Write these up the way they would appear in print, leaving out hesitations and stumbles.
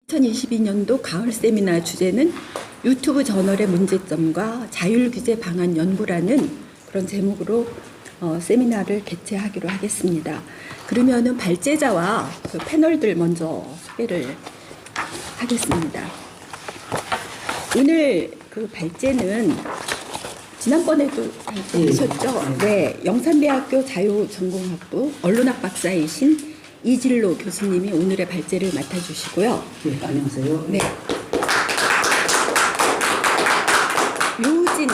2022년도 가을 세미나 주제는 유튜브 저널의 문제점과 자율 규제 방안 연구라는 그런 제목으로 세미나를 개최하기로 하겠습니다. 그러면은 발제자와 그 패널들 먼저 소개를 하겠습니다. 오늘 그 발제는 지난번에도 발제하셨죠? 네, 영산대학교 자유전공학부 언론학 박사이신 이진로 교수님이 오늘의 발제를 맡아주시고요. 네, 안녕하세요. 네. 요진,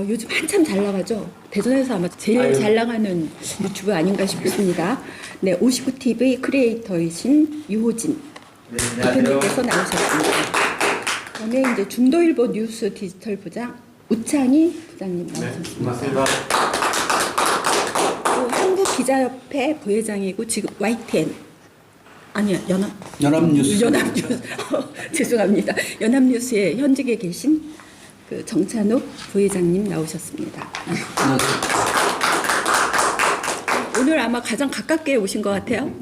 요즘 한참 잘 나가죠? 대전에서 아마 제일 잘 나가는 유튜브 아닌가 싶습니다. 네, 59TV 크리에이터이신 유호진 대표님께서 나오셨습니다. 그다음에 이제 중도일보 뉴스 디지털 부장 우창희 부장님 나오셨습니다. 네, 고맙습니다. 한국기자협회 부회장이고 지금 YTN 아니요 연합뉴스 죄송합니다. 연합뉴스에 현직에 계신 그 정찬욱 부회장님 나오셨습니다. 오늘 아마 가장 가깝게 오신 것 같아요.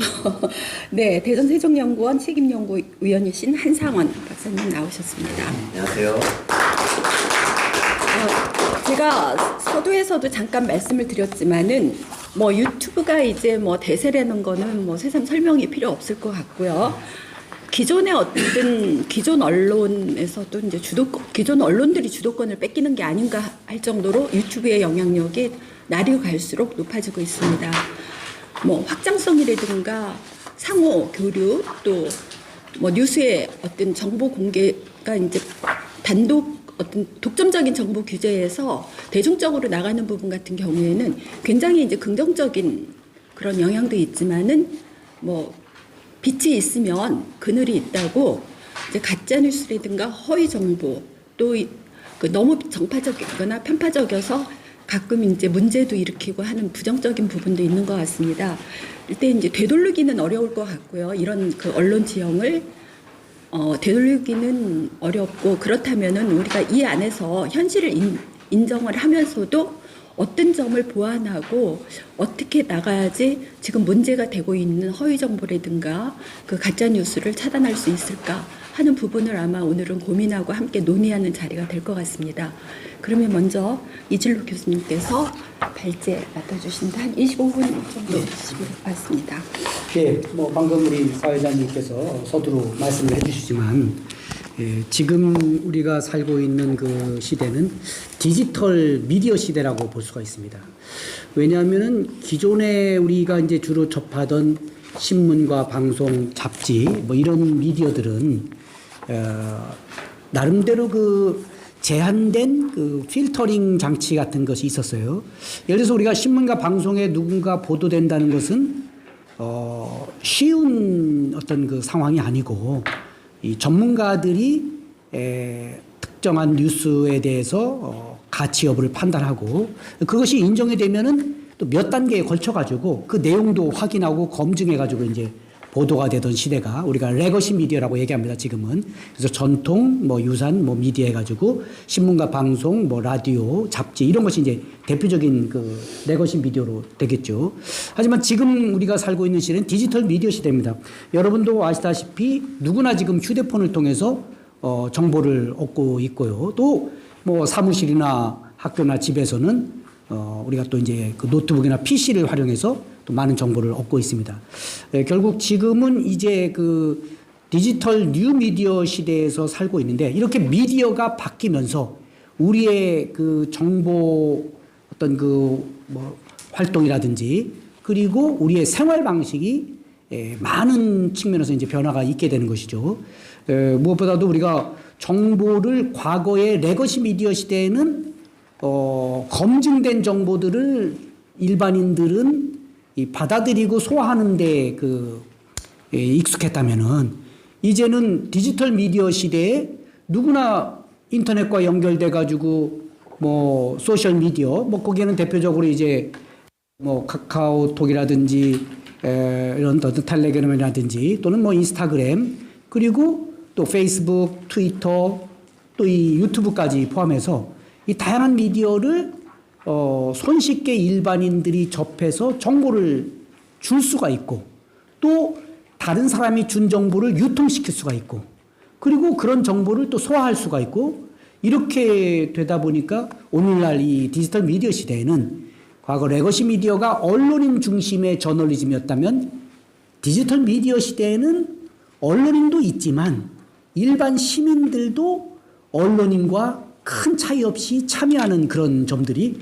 네, 대전세종연구원 책임연구위원이신 한상원 박사님 나오셨습니다. 안녕하세요. 제가 서두에서도 잠깐 말씀을 드렸지만은 뭐 유튜브가 이제 뭐 대세라는 거는 뭐 세상 설명이 필요 없을 것 같고요. 기존의 어떤 기존 언론에서도 이제 기존 언론들이 주도권을 뺏기는 게 아닌가 할 정도로 유튜브의 영향력이 날이 갈수록 높아지고 있습니다. 뭐 확장성이라든가 상호 교류 또 뭐 뉴스의 어떤 정보 공개가 이제 단독 어떤 독점적인 정보 규제에서 대중적으로 나가는 부분 같은 경우에는 굉장히 이제 긍정적인 그런 영향도 있지만은 뭐 빛이 있으면 그늘이 있다고 이제 가짜 뉴스라든가 허위 정보 또 그 너무 정파적이거나 편파적이어서 가끔 이제 문제도 일으키고 하는 부정적인 부분도 있는 것 같습니다. 일단 이제 되돌리기는 어려울 것 같고요. 이런 그 언론 지형을 되돌리기는 어렵고 그렇다면은 우리가 이 안에서 현실을 인정을 하면서도 어떤 점을 보완하고 어떻게 나가야지 지금 문제가 되고 있는 허위 정보라든가 그 가짜 뉴스를 차단할 수 있을까 하는 부분을 아마 오늘은 고민하고 함께 논의하는 자리가 될 것 같습니다. 그러면 먼저 이진로 교수님께서 발제 맡아주신다 한 25분 정도 주시길 바랍니다. 예, 뭐 방금 우리 사회자님께서 서두로 말씀을 해주시지만 지금 우리가 살고 있는 그 시대는 디지털 미디어 시대라고 볼 수가 있습니다. 왜냐하면은 기존에 우리가 이제 주로 접하던 신문과 방송, 잡지 뭐 이런 미디어들은 나름대로 그 제한된 그 필터링 장치 같은 것이 있었어요. 예를 들어서 우리가 신문과 방송에 누군가 보도된다는 것은 쉬운 어떤 그 상황이 아니고 이 전문가들이 특정한 뉴스에 대해서 가치 여부를 판단하고 그것이 인정이 되면은 또 몇 단계에 걸쳐 가지고 그 내용도 확인하고 검증해 가지고 이제 보도가 되던 시대가 우리가 레거시 미디어라고 얘기합니다. 지금은. 그래서 전통 뭐 유산 뭐 미디어 해가지고 신문과 방송 뭐 라디오 잡지 이런 것이 이제 대표적인 그 레거시 미디어로 되겠죠. 하지만 지금 우리가 살고 있는 시대는 디지털 미디어 시대입니다. 여러분도 아시다시피 누구나 지금 휴대폰을 통해서 정보를 얻고 있고요. 또 뭐 사무실이나 학교나 집에서는 우리가 또 이제 그 노트북이나 PC를 활용해서 또 많은 정보를 얻고 있습니다. 결국 지금은 이제 그 디지털 뉴 미디어 시대에서 살고 있는데 이렇게 미디어가 바뀌면서 우리의 그 정보 어떤 그 뭐 활동이라든지 그리고 우리의 생활 방식이 많은 측면에서 이제 변화가 있게 되는 것이죠. 무엇보다도 우리가 정보를 과거의 레거시 미디어 시대에는 검증된 정보들을 일반인들은 받아들이고 소화하는데 익숙했다면은 이제는 디지털 미디어 시대에 누구나 인터넷과 연결돼 가지고 뭐 소셜 미디어 뭐 거기에는 대표적으로 이제 뭐 카카오톡이라든지 이런 어떤 텔레그램이라든지 또는 뭐 인스타그램 그리고 또 페이스북, 트위터 또 이 유튜브까지 포함해서 이 다양한 미디어를 손쉽게 일반인들이 접해서 정보를 줄 수가 있고 또 다른 사람이 준 정보를 유통시킬 수가 있고 그리고 그런 정보를 또 소화할 수가 있고 이렇게 되다 보니까 오늘날 이 디지털 미디어 시대에는 과거 레거시 미디어가 언론인 중심의 저널리즘이었다면 디지털 미디어 시대에는 언론인도 있지만 일반 시민들도 언론인과 큰 차이 없이 참여하는 그런 점들이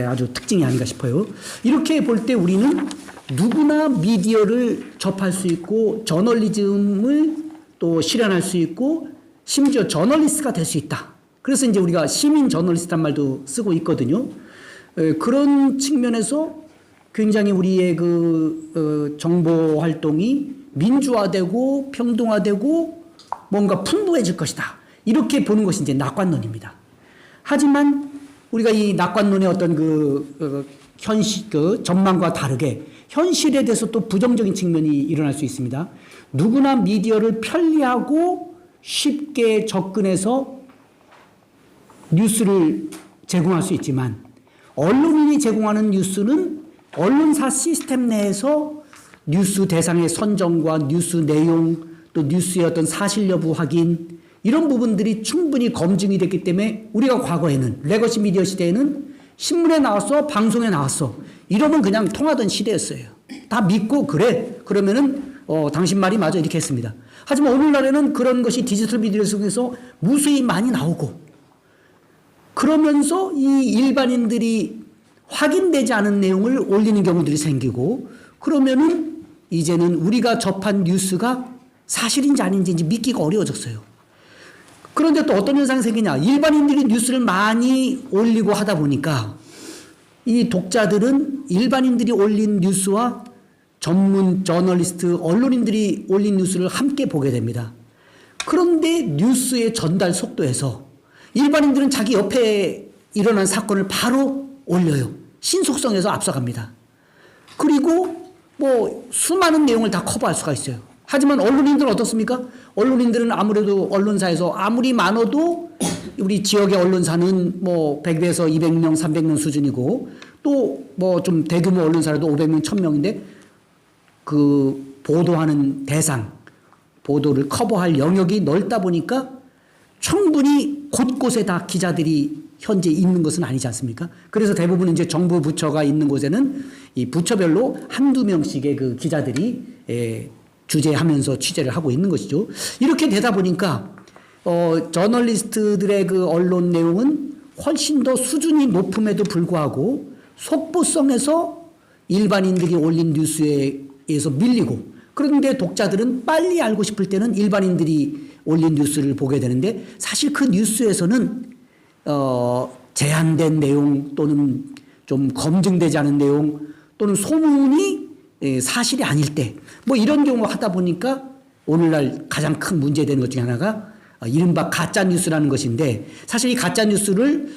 아주 특징이 아닌가 싶어요. 이렇게 볼 때 우리는 누구나 미디어를 접할 수 있고 저널리즘을 또 실현할 수 있고 심지어 저널리스트가 될 수 있다. 그래서 이제 우리가 시민 저널리스트란 말도 쓰고 있거든요. 그런 측면에서 굉장히 우리의 정보 활동이 민주화되고 평등화되고 뭔가 풍부해질 것이다. 이렇게 보는 것이 이제 낙관론입니다. 하지만 우리가 이 낙관론의 어떤 현실, 전망과 다르게 현실에 대해서 또 부정적인 측면이 일어날 수 있습니다. 누구나 미디어를 편리하고 쉽게 접근해서 뉴스를 제공할 수 있지만 언론인이 제공하는 뉴스는 언론사 시스템 내에서 뉴스 대상의 선정과 뉴스 내용 또 뉴스의 어떤 사실 여부 확인 이런 부분들이 충분히 검증이 됐기 때문에 우리가 과거에는 레거시 미디어 시대에는 신문에 나왔어 방송에 나왔어 이러면 그냥 통하던 시대였어요. 다 믿고 그래 그러면은 당신 말이 맞아 이렇게 했습니다. 하지만 오늘날에는 그런 것이 디지털 미디어 속에서 무수히 많이 나오고 그러면서 이 일반인들이 확인되지 않은 내용을 올리는 경우들이 생기고 그러면은 이제는 우리가 접한 뉴스가 사실인지 아닌지 이제 믿기가 어려워졌어요. 그런데 또 어떤 현상이 생기냐. 일반인들이 뉴스를 많이 올리고 하다 보니까 이 독자들은 일반인들이 올린 뉴스와 전문 저널리스트, 언론인들이 올린 뉴스를 함께 보게 됩니다. 그런데 뉴스의 전달 속도에서 일반인들은 자기 옆에 일어난 사건을 바로 올려요. 신속성에서 앞서갑니다. 그리고 뭐 수많은 내용을 다 커버할 수가 있어요. 하지만 언론인들은 어떻습니까? 언론인들은 아무래도 언론사에서 아무리 많아도 우리 지역의 언론사는 뭐 100에서 200명, 300명 수준이고 또 뭐 좀 대규모 언론사라도 500명, 1000명인데 그 보도하는 대상, 보도를 커버할 영역이 넓다 보니까 충분히 곳곳에 다 기자들이 현재 있는 것은 아니지 않습니까? 그래서 대부분 이제 정부 부처가 있는 곳에는 이 부처별로 한두 명씩의 그 기자들이 주재하면서 취재를 하고 있는 것이죠. 이렇게 되다 보니까 저널리스트들의 그 언론 내용은 훨씬 더 수준이 높음에도 불구하고 속보성에서 일반인들이 올린 뉴스에 의해서 밀리고 그런데 독자들은 빨리 알고 싶을 때는 일반인들이 올린 뉴스를 보게 되는데 사실 그 뉴스에서는 제한된 내용 또는 좀 검증되지 않은 내용 또는 소문이 사실이 아닐 때 뭐 이런 경우 하다 보니까 오늘날 가장 큰 문제되는 것 중에 하나가 이른바 가짜뉴스라는 것인데 사실 이 가짜뉴스를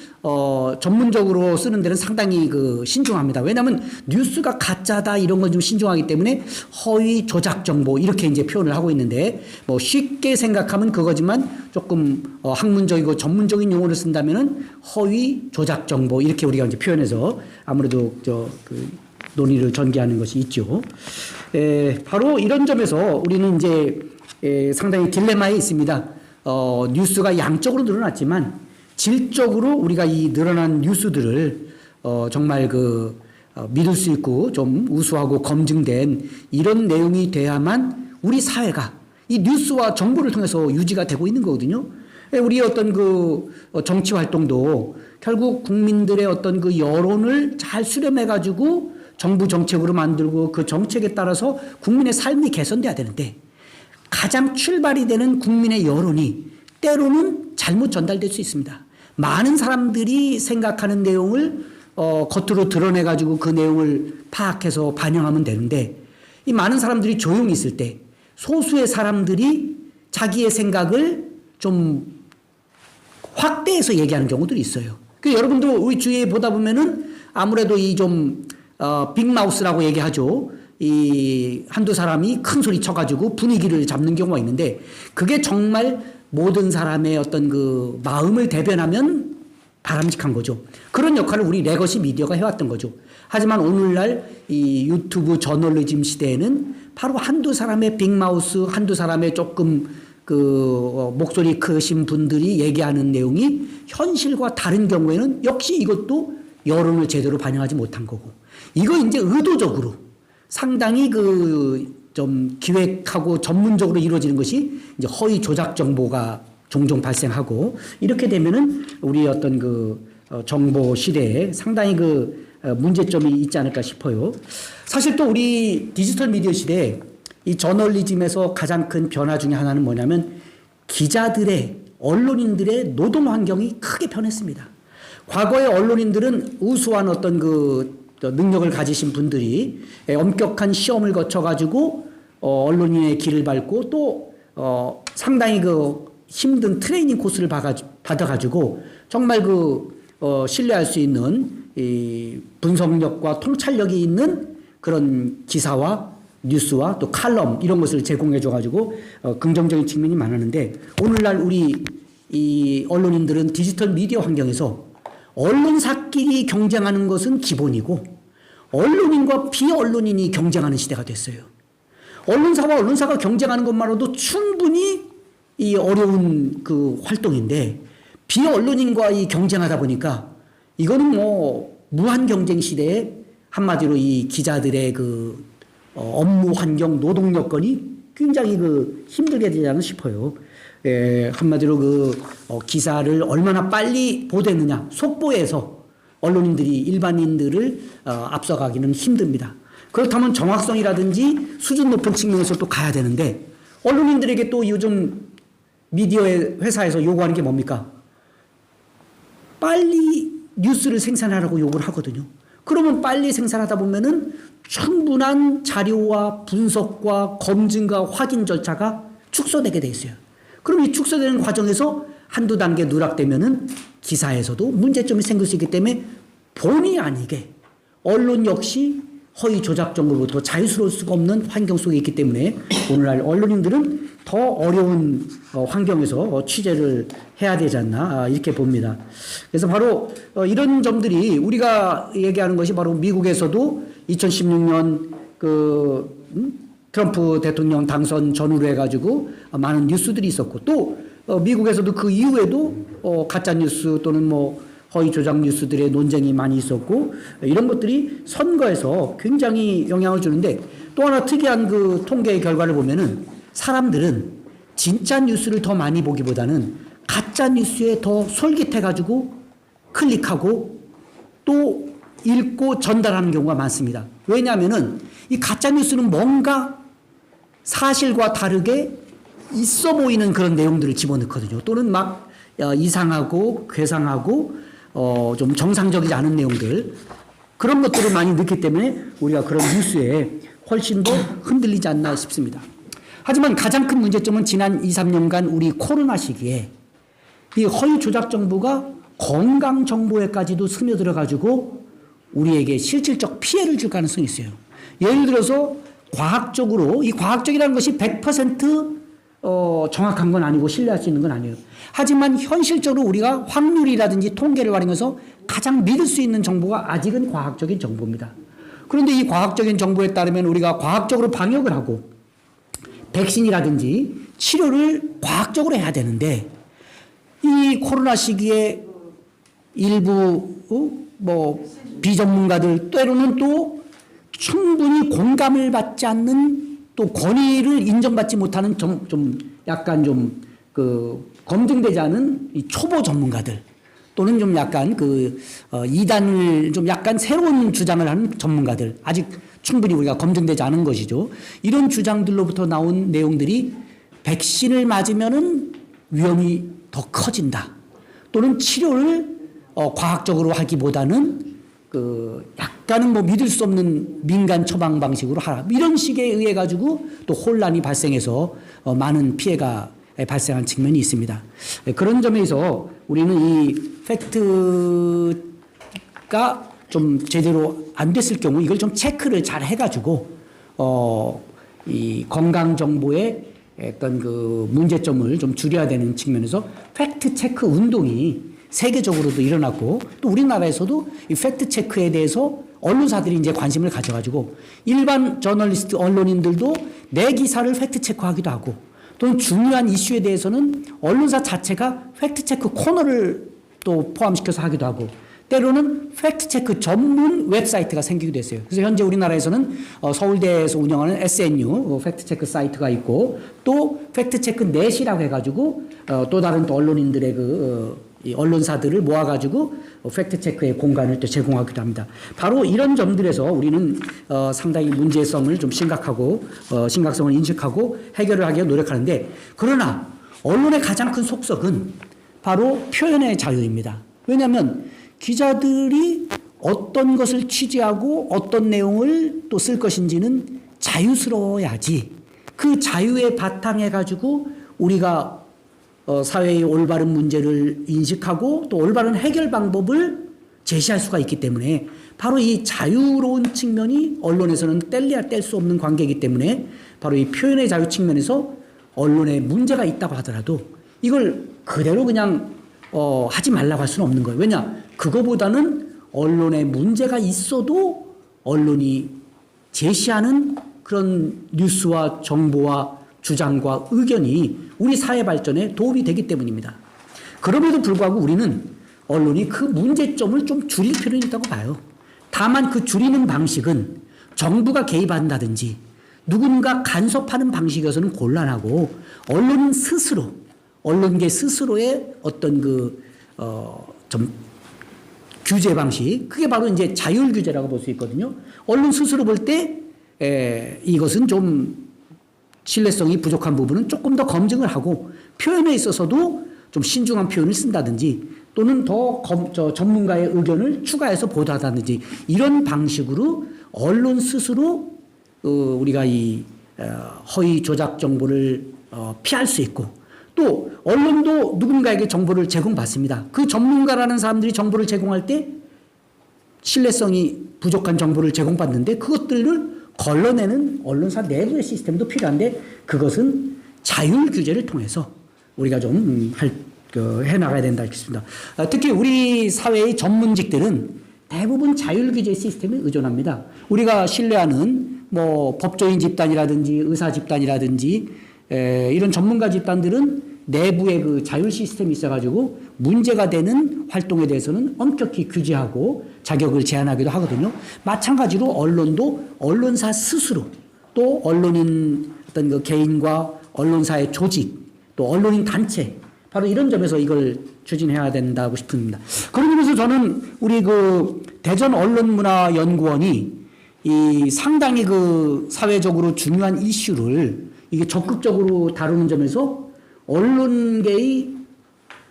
전문적으로 쓰는 데는 상당히 신중합니다. 왜냐하면 뉴스가 가짜다 이런 건 좀 신중하기 때문에 허위 조작 정보 이렇게 이제 표현을 하고 있는데 뭐 쉽게 생각하면 그거지만 조금 학문적이고 전문적인 용어를 쓴다면은 허위 조작 정보 이렇게 우리가 이제 표현해서 아무래도 논의를 전개하는 것이 있죠. 바로 이런 점에서 우리는 이제 상당히 딜레마에 있습니다. 뉴스가 양적으로 늘어났지만 질적으로 우리가 이 늘어난 뉴스들을 정말 믿을 수 있고 좀 우수하고 검증된 이런 내용이 돼야만 우리 사회가 이 뉴스와 정보를 통해서 유지가 되고 있는 거거든요. 우리 어떤 정치 활동도 결국 국민들의 어떤 여론을 잘 수렴해 가지고 정부 정책으로 만들고 그 정책에 따라서 국민의 삶이 개선돼야 되는데 가장 출발이 되는 국민의 여론이 때로는 잘못 전달될 수 있습니다. 많은 사람들이 생각하는 내용을 겉으로 드러내 가지고 그 내용을 파악해서 반영하면 되는데 이 많은 사람들이 조용히 있을 때 소수의 사람들이 자기의 생각을 좀 확대해서 얘기하는 경우들이 있어요. 여러분도 우리 주위에 보다 보면은 아무래도 이 빅마우스라고 얘기하죠. 이 한두 사람이 큰 소리 쳐가지고 분위기를 잡는 경우가 있는데 그게 정말 모든 사람의 어떤 마음을 대변하면 바람직한 거죠. 그런 역할을 우리 레거시 미디어가 해왔던 거죠. 하지만 오늘날 이 유튜브 저널리즘 시대에는 바로 한두 사람의 빅마우스, 한두 사람의 조금 목소리 크신 분들이 얘기하는 내용이 현실과 다른 경우에는 역시 이것도 여론을 제대로 반영하지 못한 거고, 이거 이제 의도적으로 상당히 좀 기획하고 전문적으로 이루어지는 것이 이제 허위 조작 정보가 종종 발생하고, 이렇게 되면은 우리 어떤 정보 시대에 상당히 문제점이 있지 않을까 싶어요. 사실 또 우리 디지털 미디어 시대에 이 저널리즘에서 가장 큰 변화 중에 하나는 뭐냐면 기자들의, 언론인들의 노동 환경이 크게 변했습니다. 과거의 언론인들은 우수한 어떤 능력을 가지신 분들이 엄격한 시험을 거쳐가지고 언론인의 길을 밟고 또 상당히 힘든 트레이닝 코스를 받아가지고 정말 신뢰할 수 있는 이 분석력과 통찰력이 있는 그런 기사와 뉴스와 또 칼럼 이런 것을 제공해줘가지고 긍정적인 측면이 많았는데, 오늘날 우리 이 언론인들은 디지털 미디어 환경에서 언론사끼리 경쟁하는 것은 기본이고 언론인과 비언론인이 경쟁하는 시대가 됐어요. 언론사와 언론사가 경쟁하는 것만으로도 충분히 이 어려운 활동인데, 비언론인과 이 경쟁하다 보니까 이거는 무한 경쟁 시대에 한마디로 이 기자들의 업무 환경, 노동 여건이 굉장히 힘들게 되지 않나 싶어요. 한마디로 기사를 얼마나 빨리 보도했느냐, 속보에서 언론인들이 일반인들을 앞서가기는 힘듭니다. 그렇다면 정확성이라든지 수준 높은 측면에서 또 가야 되는데, 언론인들에게 또 요즘 미디어의 회사에서 요구하는 게 뭡니까? 빨리 뉴스를 생산하라고 요구를 하거든요. 그러면 빨리 생산하다 보면은 충분한 자료와 분석과 검증과 확인 절차가 축소되게 돼 있어요. 그럼 이 축소되는 과정에서 한두 단계 누락되면은 기사에서도 문제점이 생길 수 있기 때문에 본의 아니게 언론 역시 허위 조작 정보로부터 자유스러울 수가 없는 환경 속에 있기 때문에 오늘날 언론인들은 더 어려운 환경에서 취재를 해야 되지 않나 이렇게 봅니다. 그래서 바로 이런 점들이 우리가 얘기하는 것이 바로 미국에서도 2016년 트럼프 대통령 당선 전후로 해가지고 많은 뉴스들이 있었고, 또 미국에서도 그 이후에도 가짜 뉴스 또는 허위 조작 뉴스들의 논쟁이 많이 있었고, 이런 것들이 선거에서 굉장히 영향을 주는데, 또 하나 특이한 통계의 결과를 보면은 사람들은 진짜 뉴스를 더 많이 보기보다는 가짜 뉴스에 더 솔깃해가지고 클릭하고 또 읽고 전달하는 경우가 많습니다. 왜냐하면은 이 가짜 뉴스는 뭔가 사실과 다르게 있어 보이는 그런 내용들을 집어넣거든요. 또는 막 이상하고 괴상하고 좀 정상적이지 않은 내용들, 그런 것들을 많이 넣기 때문에 우리가 그런 뉴스에 훨씬 더 흔들리지 않나 싶습니다. 하지만 가장 큰 문제점은 지난 2, 3년간 우리 코로나 시기에 이 허위 조작 정보가 건강 정보에까지도 스며들어가지고 우리에게 실질적 피해를 줄 가능성이 있어요. 예를 들어서 과학적으로, 이 과학적이라는 것이 100% 정확한 건 아니고 신뢰할 수 있는 건 아니에요. 하지만 현실적으로 우리가 확률이라든지 통계를 활용해서 가장 믿을 수 있는 정보가 아직은 과학적인 정보입니다. 그런데 이 과학적인 정보에 따르면 우리가 과학적으로 방역을 하고 백신이라든지 치료를 과학적으로 해야 되는데, 이 코로나 시기에 일부 비전문가들, 때로는 또 충분히 공감을 받지 않는, 또 권위를 인정받지 못하는 약간 검증되지 않은 이 초보 전문가들, 또는 좀 약간 이단을 좀 약간 새로운 주장을 하는 전문가들, 아직 충분히 우리가 검증되지 않은 것이죠. 이런 주장들로부터 나온 내용들이 백신을 맞으면은 위험이 더 커진다, 또는 치료를 과학적으로 하기보다는 약간은 믿을 수 없는 민간 처방 방식으로 하라, 이런 식에 의해 가지고 또 혼란이 발생해서 많은 피해가 발생한 측면이 있습니다. 그런 점에서 우리는 이 팩트가 좀 제대로 안 됐을 경우 이걸 좀 체크를 잘 해가지고 이 건강 정보의 어떤 문제점을 좀 줄여야 되는 측면에서 팩트 체크 운동이 세계적으로도 일어났고 또 우리나라에서도 이 팩트 체크에 대해서 언론사들이 이제 관심을 가져가지고 일반 저널리스트 언론인들도 내 기사를 팩트 체크하기도 하고 또는 중요한 이슈에 대해서는 언론사 자체가 팩트 체크 코너를 또 포함시켜서 하기도 하고 때로는 팩트체크 전문 웹사이트가 생기기도 했어요. 그래서 현재 우리나라에서는 서울대에서 운영하는 SNU 팩트체크 사이트가 있고 또 팩트체크 넷이라고 해가지고 또 다른 또 언론인들의 이 언론사들을 모아가지고 팩트체크의 공간을 또 제공하기도 합니다. 바로 이런 점들에서 우리는 상당히 문제성을 좀 심각성을 인식하고 해결을 하기 위해 노력하는데 그러나 언론의 가장 큰 속성은 바로 표현의 자유입니다. 왜냐하면 기자들이 어떤 것을 취재하고 어떤 내용을 또 쓸 것인지는 자유스러워야지 그 자유에 바탕해 가지고 우리가 사회의 올바른 문제를 인식하고 또 올바른 해결 방법을 제시할 수가 있기 때문에 바로 이 자유로운 측면이 언론에서는 뗄래야 뗄 수 없는 관계이기 때문에 바로 이 표현의 자유 측면에서 언론에 문제가 있다고 하더라도 이걸 그대로 그냥 하지 말라고 할 수는 없는 거예요. 왜냐? 그거보다는 언론에 문제가 있어도 언론이 제시하는 그런 뉴스와 정보와 주장과 의견이 우리 사회 발전에 도움이 되기 때문입니다. 그럼에도 불구하고 우리는 언론이 그 문제점을 좀 줄일 필요는 있다고 봐요. 다만 그 줄이는 방식은 정부가 개입한다든지 누군가 간섭하는 방식이어서는 곤란하고 언론계 스스로의 어떤 좀 규제 방식, 그게 바로 이제 자율 규제라고 볼 수 있거든요. 언론 스스로 볼 때 이것은 좀 신뢰성이 부족한 부분은 조금 더 검증을 하고 표현에 있어서도 좀 신중한 표현을 쓴다든지 또는 더 전문가의 의견을 추가해서 보도하다든지 이런 방식으로 언론 스스로 우리가 이 허위 조작 정보를 피할 수 있고 또 언론도 누군가에게 정보를 제공받습니다. 그 전문가라는 사람들이 정보를 제공할 때 신뢰성이 부족한 정보를 제공받는데 그것들을 걸러내는 언론사 내부의 시스템도 필요한데 그것은 자율 규제를 통해서 우리가 좀 해나가야 된다 싶습니다. 특히 우리 사회의 전문직들은 대부분 자율 규제 시스템에 의존합니다. 우리가 신뢰하는 법조인 집단이라든지 의사 집단이라든지 이런 전문가 집단들은 내부에 그 자율 시스템이 있어가지고 문제가 되는 활동에 대해서는 엄격히 규제하고 자격을 제한하기도 하거든요. 마찬가지로 언론도 언론사 스스로 또 언론인 어떤 그 개인과 언론사의 조직 또 언론인 단체 바로 이런 점에서 이걸 추진해야 된다고 싶습니다. 그런 점에서 저는 우리 그 대전 언론문화연구원이 이 상당히 그 사회적으로 중요한 이슈를 이게 적극적으로 다루는 점에서 언론계의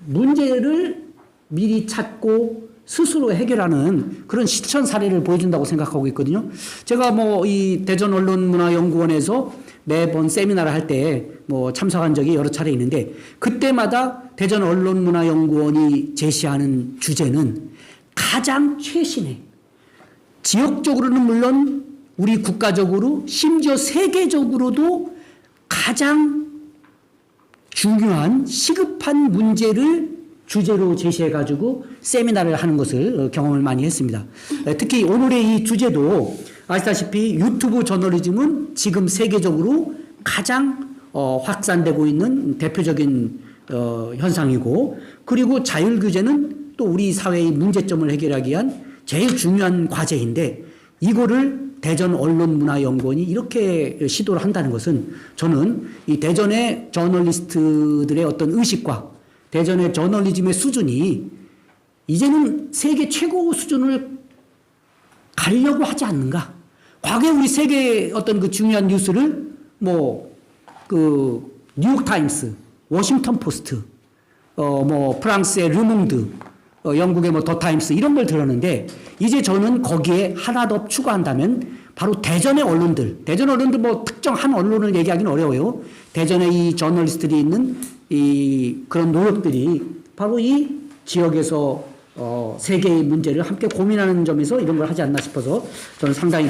문제를 미리 찾고 스스로 해결하는 그런 실천 사례를 보여준다고 생각하고 있거든요. 제가 이 대전 언론문화연구원에서 매번 세미나를 할 때 참석한 적이 여러 차례 있는데 그때마다 대전 언론문화연구원이 제시하는 주제는 가장 최신의 지역적으로는 물론 우리 국가적으로 심지어 세계적으로도 가장 중요한 시급한 문제를 주제로 제시해가지고 세미나를 하는 것을 경험을 많이 했습니다. 특히 오늘의 이 주제도 아시다시피 유튜브 저널리즘은 지금 세계적으로 가장 확산되고 있는 대표적인 현상이고 그리고 자율규제는 또 우리 사회의 문제점을 해결하기 위한 제일 중요한 과제인데 이거를 대전 언론문화연구원이 이렇게 시도를 한다는 것은 저는 이 대전의 저널리스트들의 어떤 의식과 대전의 저널리즘의 수준이 이제는 세계 최고 수준을 가려고 하지 않는가. 과거에 우리 세계 어떤 그 중요한 뉴스를 뉴욕타임스, 워싱턴 포스트, 프랑스의 르몽드, 영국의 더 타임스 이런 걸 들었는데 이제 저는 거기에 하나 더 추가한다면 바로 대전의 언론들 특정 한 언론을 얘기하기는 어려워요. 대전의 이 저널리스트들이 있는 그런 노력들이 바로 이 지역에서 세계의 문제를 함께 고민하는 점에서 이런 걸 하지 않나 싶어서 저는 상당히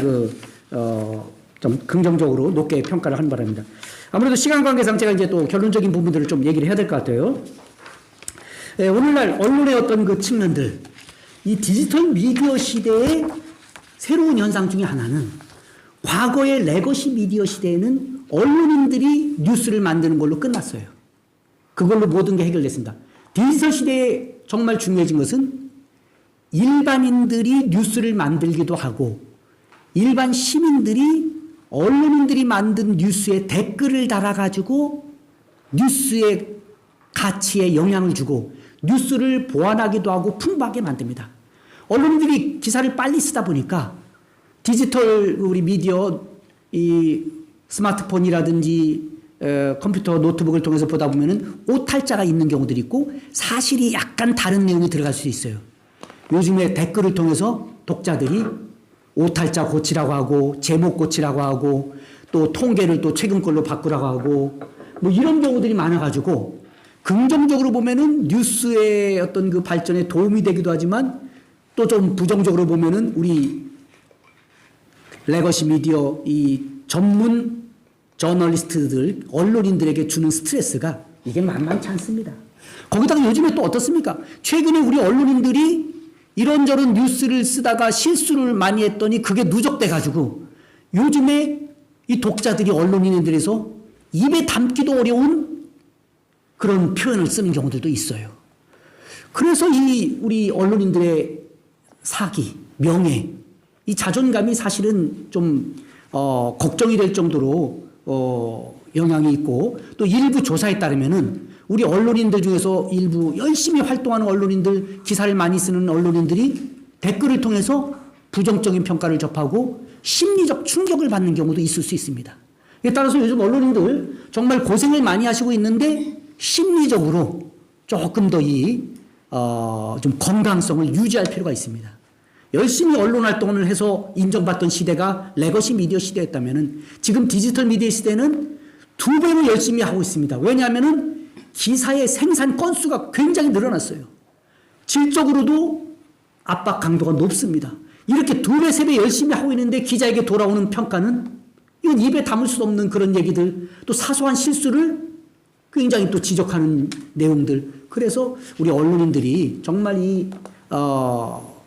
좀 긍정적으로 높게 평가를 하는 바랍니다. 아무래도 시간 관계상 제가 이제 또 결론적인 부분들을 좀 얘기를 해야 될 것 같아요. 오늘날 언론의 어떤 그 측면들, 이 디지털 미디어 시대의 새로운 현상 중에 하나는 과거의 레거시 미디어 시대에는 언론인들이 뉴스를 만드는 걸로 끝났어요. 그걸로 모든 게 해결됐습니다. 디지털 시대에 정말 중요해진 것은 일반인들이 뉴스를 만들기도 하고 일반 시민들이 언론인들이 만든 뉴스에 댓글을 달아가지고 뉴스의 가치에 영향을 주고 뉴스를 보완하기도 하고 풍부하게 만듭니다. 언론인들이 기사를 빨리 쓰다 보니까 디지털 우리 미디어 이 스마트폰이라든지 컴퓨터 노트북을 통해서 보다 보면은 오탈자가 있는 경우들이 있고 사실이 약간 다른 내용이 들어갈 수 있어요. 요즘에 댓글을 통해서 독자들이 오탈자 고치라고 하고 제목 고치라고 하고 또 통계를 또 최근 걸로 바꾸라고 하고 뭐 이런 경우들이 많아가지고 긍정적으로 보면은 뉴스의 어떤 그 발전에 도움이 되기도 하지만 또 좀 부정적으로 보면은 우리 레거시 미디어 이 전문 저널리스트들 언론인들에게 주는 스트레스가 이게 만만치 않습니다. 거기다가 요즘에 또 어떻습니까? 최근에 우리 언론인들이 이런저런 뉴스를 쓰다가 실수를 많이 했더니 그게 누적돼 가지고 요즘에 이 독자들이 언론인들에서 입에 담기도 어려운 그런 표현을 쓰는 경우들도 있어요. 그래서 이 우리 언론인들의 사기, 명예, 이 자존감이 사실은 좀 걱정이 될 정도로 영향이 있고 또 일부 조사에 따르면은 우리 언론인들 중에서 일부 열심히 활동하는 언론인들, 기사를 많이 쓰는 언론인들이 댓글을 통해서 부정적인 평가를 접하고 심리적 충격을 받는 경우도 있을 수 있습니다. 따라서 요즘 언론인들 정말 고생을 많이 하시고 있는데 심리적으로 조금 더 좀 건강성을 유지할 필요가 있습니다. 열심히 언론 활동을 해서 인정받던 시대가 레거시 미디어 시대였다면은 지금 디지털 미디어 시대는 2배로 열심히 하고 있습니다. 왜냐하면은 기사의 생산 건수가 굉장히 늘어났어요. 질적으로도 압박 강도가 높습니다. 이렇게 2배, 3배 열심히 하고 있는데 기자에게 돌아오는 평가는 이건 입에 담을 수 없는 그런 얘기들, 또 사소한 실수를 굉장히 또 지적하는 내용들. 그래서 우리 언론인들이 정말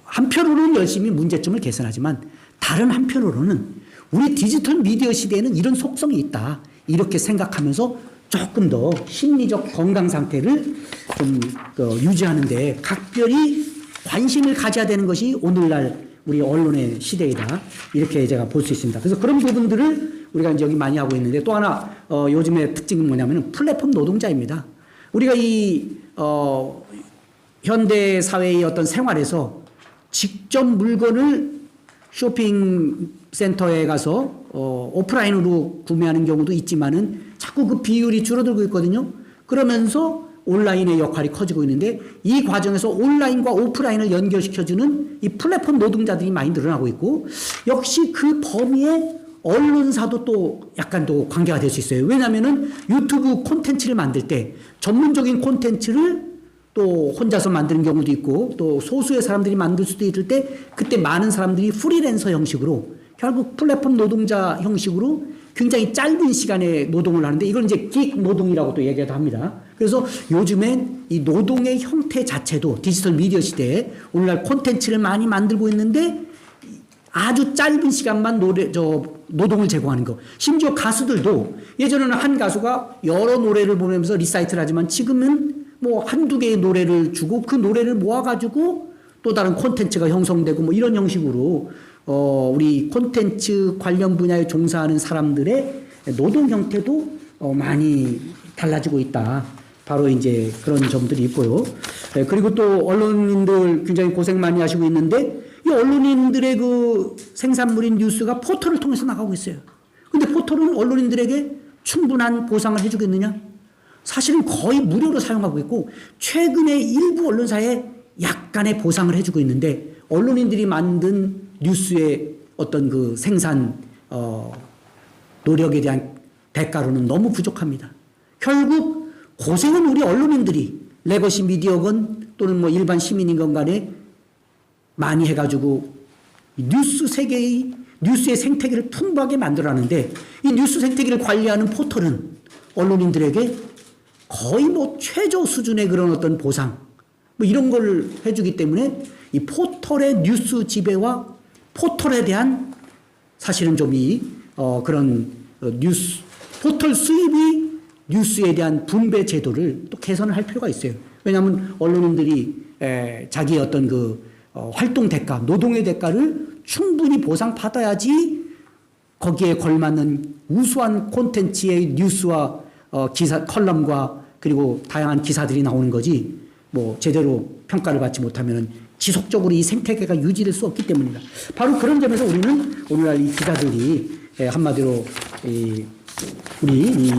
한편으로는 열심히 문제점을 개선하지만 다른 한편으로는 우리 디지털 미디어 시대에는 이런 속성이 있다. 이렇게 생각하면서 조금 더 심리적 건강 상태를 좀 유지하는데 각별히 관심을 가져야 되는 것이 오늘날 우리 언론의 시대이다. 이렇게 제가 볼 수 있습니다. 그래서 그런 부분들을 우리가 이제 여기 많이 하고 있는데 또 하나 요즘의 특징은 뭐냐면은 플랫폼 노동자입니다. 우리가 현대 사회의 어떤 생활에서 직접 물건을 쇼핑센터에 가서 오프라인으로 구매하는 경우도 있지만은 자꾸 그 비율이 줄어들고 있거든요. 그러면서 온라인의 역할이 커지고 있는데 이 과정에서 온라인과 오프라인을 연결시켜주는 이 플랫폼 노동자들이 많이 늘어나고 있고 역시 그 범위에 언론사도 또 약간 또 관계가 될 수 있어요. 왜냐하면은 유튜브 콘텐츠를 만들 때 전문적인 콘텐츠를 또 혼자서 만드는 경우도 있고 또 소수의 사람들이 만들 수도 있을 때 그때 많은 사람들이 프리랜서 형식으로 결국 플랫폼 노동자 형식으로 굉장히 짧은 시간에 노동을 하는데 이걸 이제 긱 노동이라고 또 얘기도 합니다. 그래서 요즘엔 이 노동의 형태 자체도 디지털 미디어 시대에 오늘날 콘텐츠를 많이 만들고 있는데 아주 짧은 시간만 노동을 제공하는 거. 심지어 가수들도 예전에는 한 가수가 여러 노래를 보내면서 리사이트를 하지만 지금은 뭐 한두 개의 노래를 주고 그 노래를 모아가지고 또 다른 콘텐츠가 형성되고 뭐 이런 형식으로 우리 콘텐츠 관련 분야에 종사하는 사람들의 노동 형태도 많이 달라지고 있다. 바로 이제 그런 점들이 있고요. 그리고 또 언론인들 굉장히 고생 많이 하시고 있는데 이 언론인들의 그 생산물인 뉴스가 포털을 통해서 나가고 있어요. 근데 포털은 언론인들에게 충분한 보상을 해주겠느냐? 사실은 거의 무료로 사용하고 있고 최근에 일부 언론사에 약간의 보상을 해주고 있는데 언론인들이 만든 뉴스의 어떤 그 생산 노력에 대한 대가로는 너무 부족합니다. 결국 고생은 우리 언론인들이 레거시 미디어건 또는 뭐 일반 시민인건 간에 많이 해가지고 뉴스 세계의 뉴스의 생태계를 풍부하게 만들어내는데 이 뉴스 생태계를 관리하는 포털은 언론인들에게 거의 뭐 최저 수준의 그런 어떤 보상 뭐 이런 걸 해주기 때문에 이 포털의 뉴스 지배와 포털에 대한 사실은 좀 그런 뉴스 포털 수입이 뉴스에 대한 분배 제도를 또 개선을 할 필요가 있어요. 왜냐하면 언론인들이 자기의 어떤 활동 대가, 노동의 대가를 충분히 보상받아야지 거기에 걸맞는 우수한 콘텐츠의 뉴스와 기사, 컬럼과 그리고 다양한 기사들이 나오는 거지 뭐 제대로 평가를 받지 못하면 지속적으로 이 생태계가 유지될 수 없기 때문이다. 바로 그런 점에서 우리는 오늘날 이 기자들이 한마디로 우리 이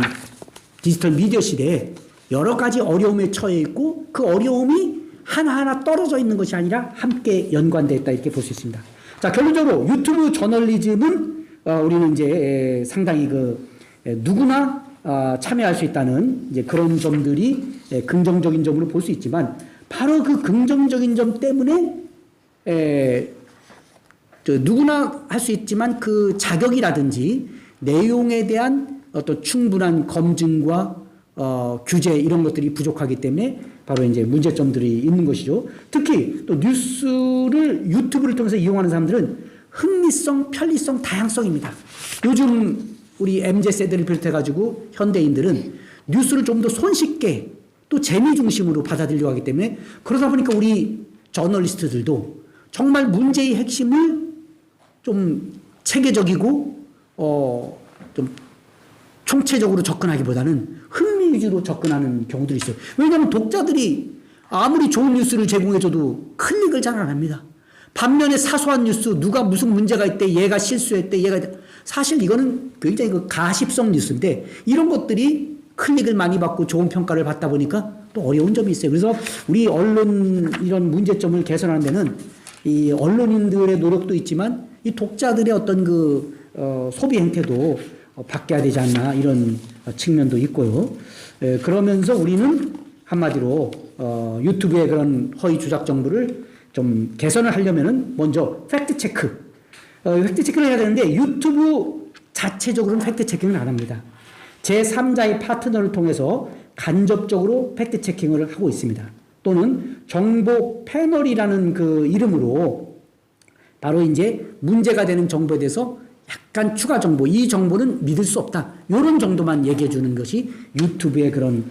디지털 미디어 시대에 여러 가지 어려움에 처해 있고 그 어려움이 하나하나 떨어져 있는 것이 아니라 함께 연관되어 있다 이렇게 볼 수 있습니다. 자, 결론적으로 유튜브 저널리즘은 우리는 이제 상당히 누구나 참여할 수 있다는 이제 그런 점들이 긍정적인 점으로 볼 수 있지만 바로 그 긍정적인 점 때문에 누구나 할 수 있지만 그 자격이라든지 내용에 대한 어떤 충분한 검증과 규제 이런 것들이 부족하기 때문에 바로 이제 문제점들이 있는 것이죠. 특히 또 뉴스를 유튜브를 통해서 이용하는 사람들은 흥미성, 편리성, 다양성입니다. 요즘 우리 MZ세대를 비롯해가지고 현대인들은 뉴스를 좀 더 손쉽게 또 재미 중심으로 받아들이려고 하기 때문에 그러다 보니까 우리 저널리스트들도 정말 문제의 핵심을 좀 체계적이고 좀 총체적으로 접근하기보다는 흥미 위주로 접근하는 경우들이 있어요. 왜냐하면 독자들이 아무리 좋은 뉴스를 제공해줘도 클릭을 잘 안 합니다. 반면에 사소한 뉴스, 누가 무슨 문제가 있대, 얘가 실수했대, 사실 이거는 굉장히 가십성 뉴스인데 이런 것들이 클릭을 많이 받고 좋은 평가를 받다 보니까 또 어려운 점이 있어요. 그래서 우리 언론 이런 문제점을 개선하는 데는 이 언론인들의 노력도 있지만 이 독자들의 어떤 소비 행태도 바뀌어야 되지 않나 이런 측면도 있고요. 그러면서 우리는 한마디로 유튜브의 그런 허위 주작 정보를 좀 개선을 하려면은 먼저 팩트 체크. 팩트 체크를 해야 되는데 유튜브 자체적으로는 팩트 체킹을 안 합니다. 제3자의 파트너를 통해서 간접적으로 팩트 체킹을 하고 있습니다. 또는 정보 패널이라는 그 이름으로 바로 이제 문제가 되는 정보에 대해서 약간 추가 정보, 이 정보는 믿을 수 없다. 이런 정도만 얘기해 주는 것이 유튜브의 그런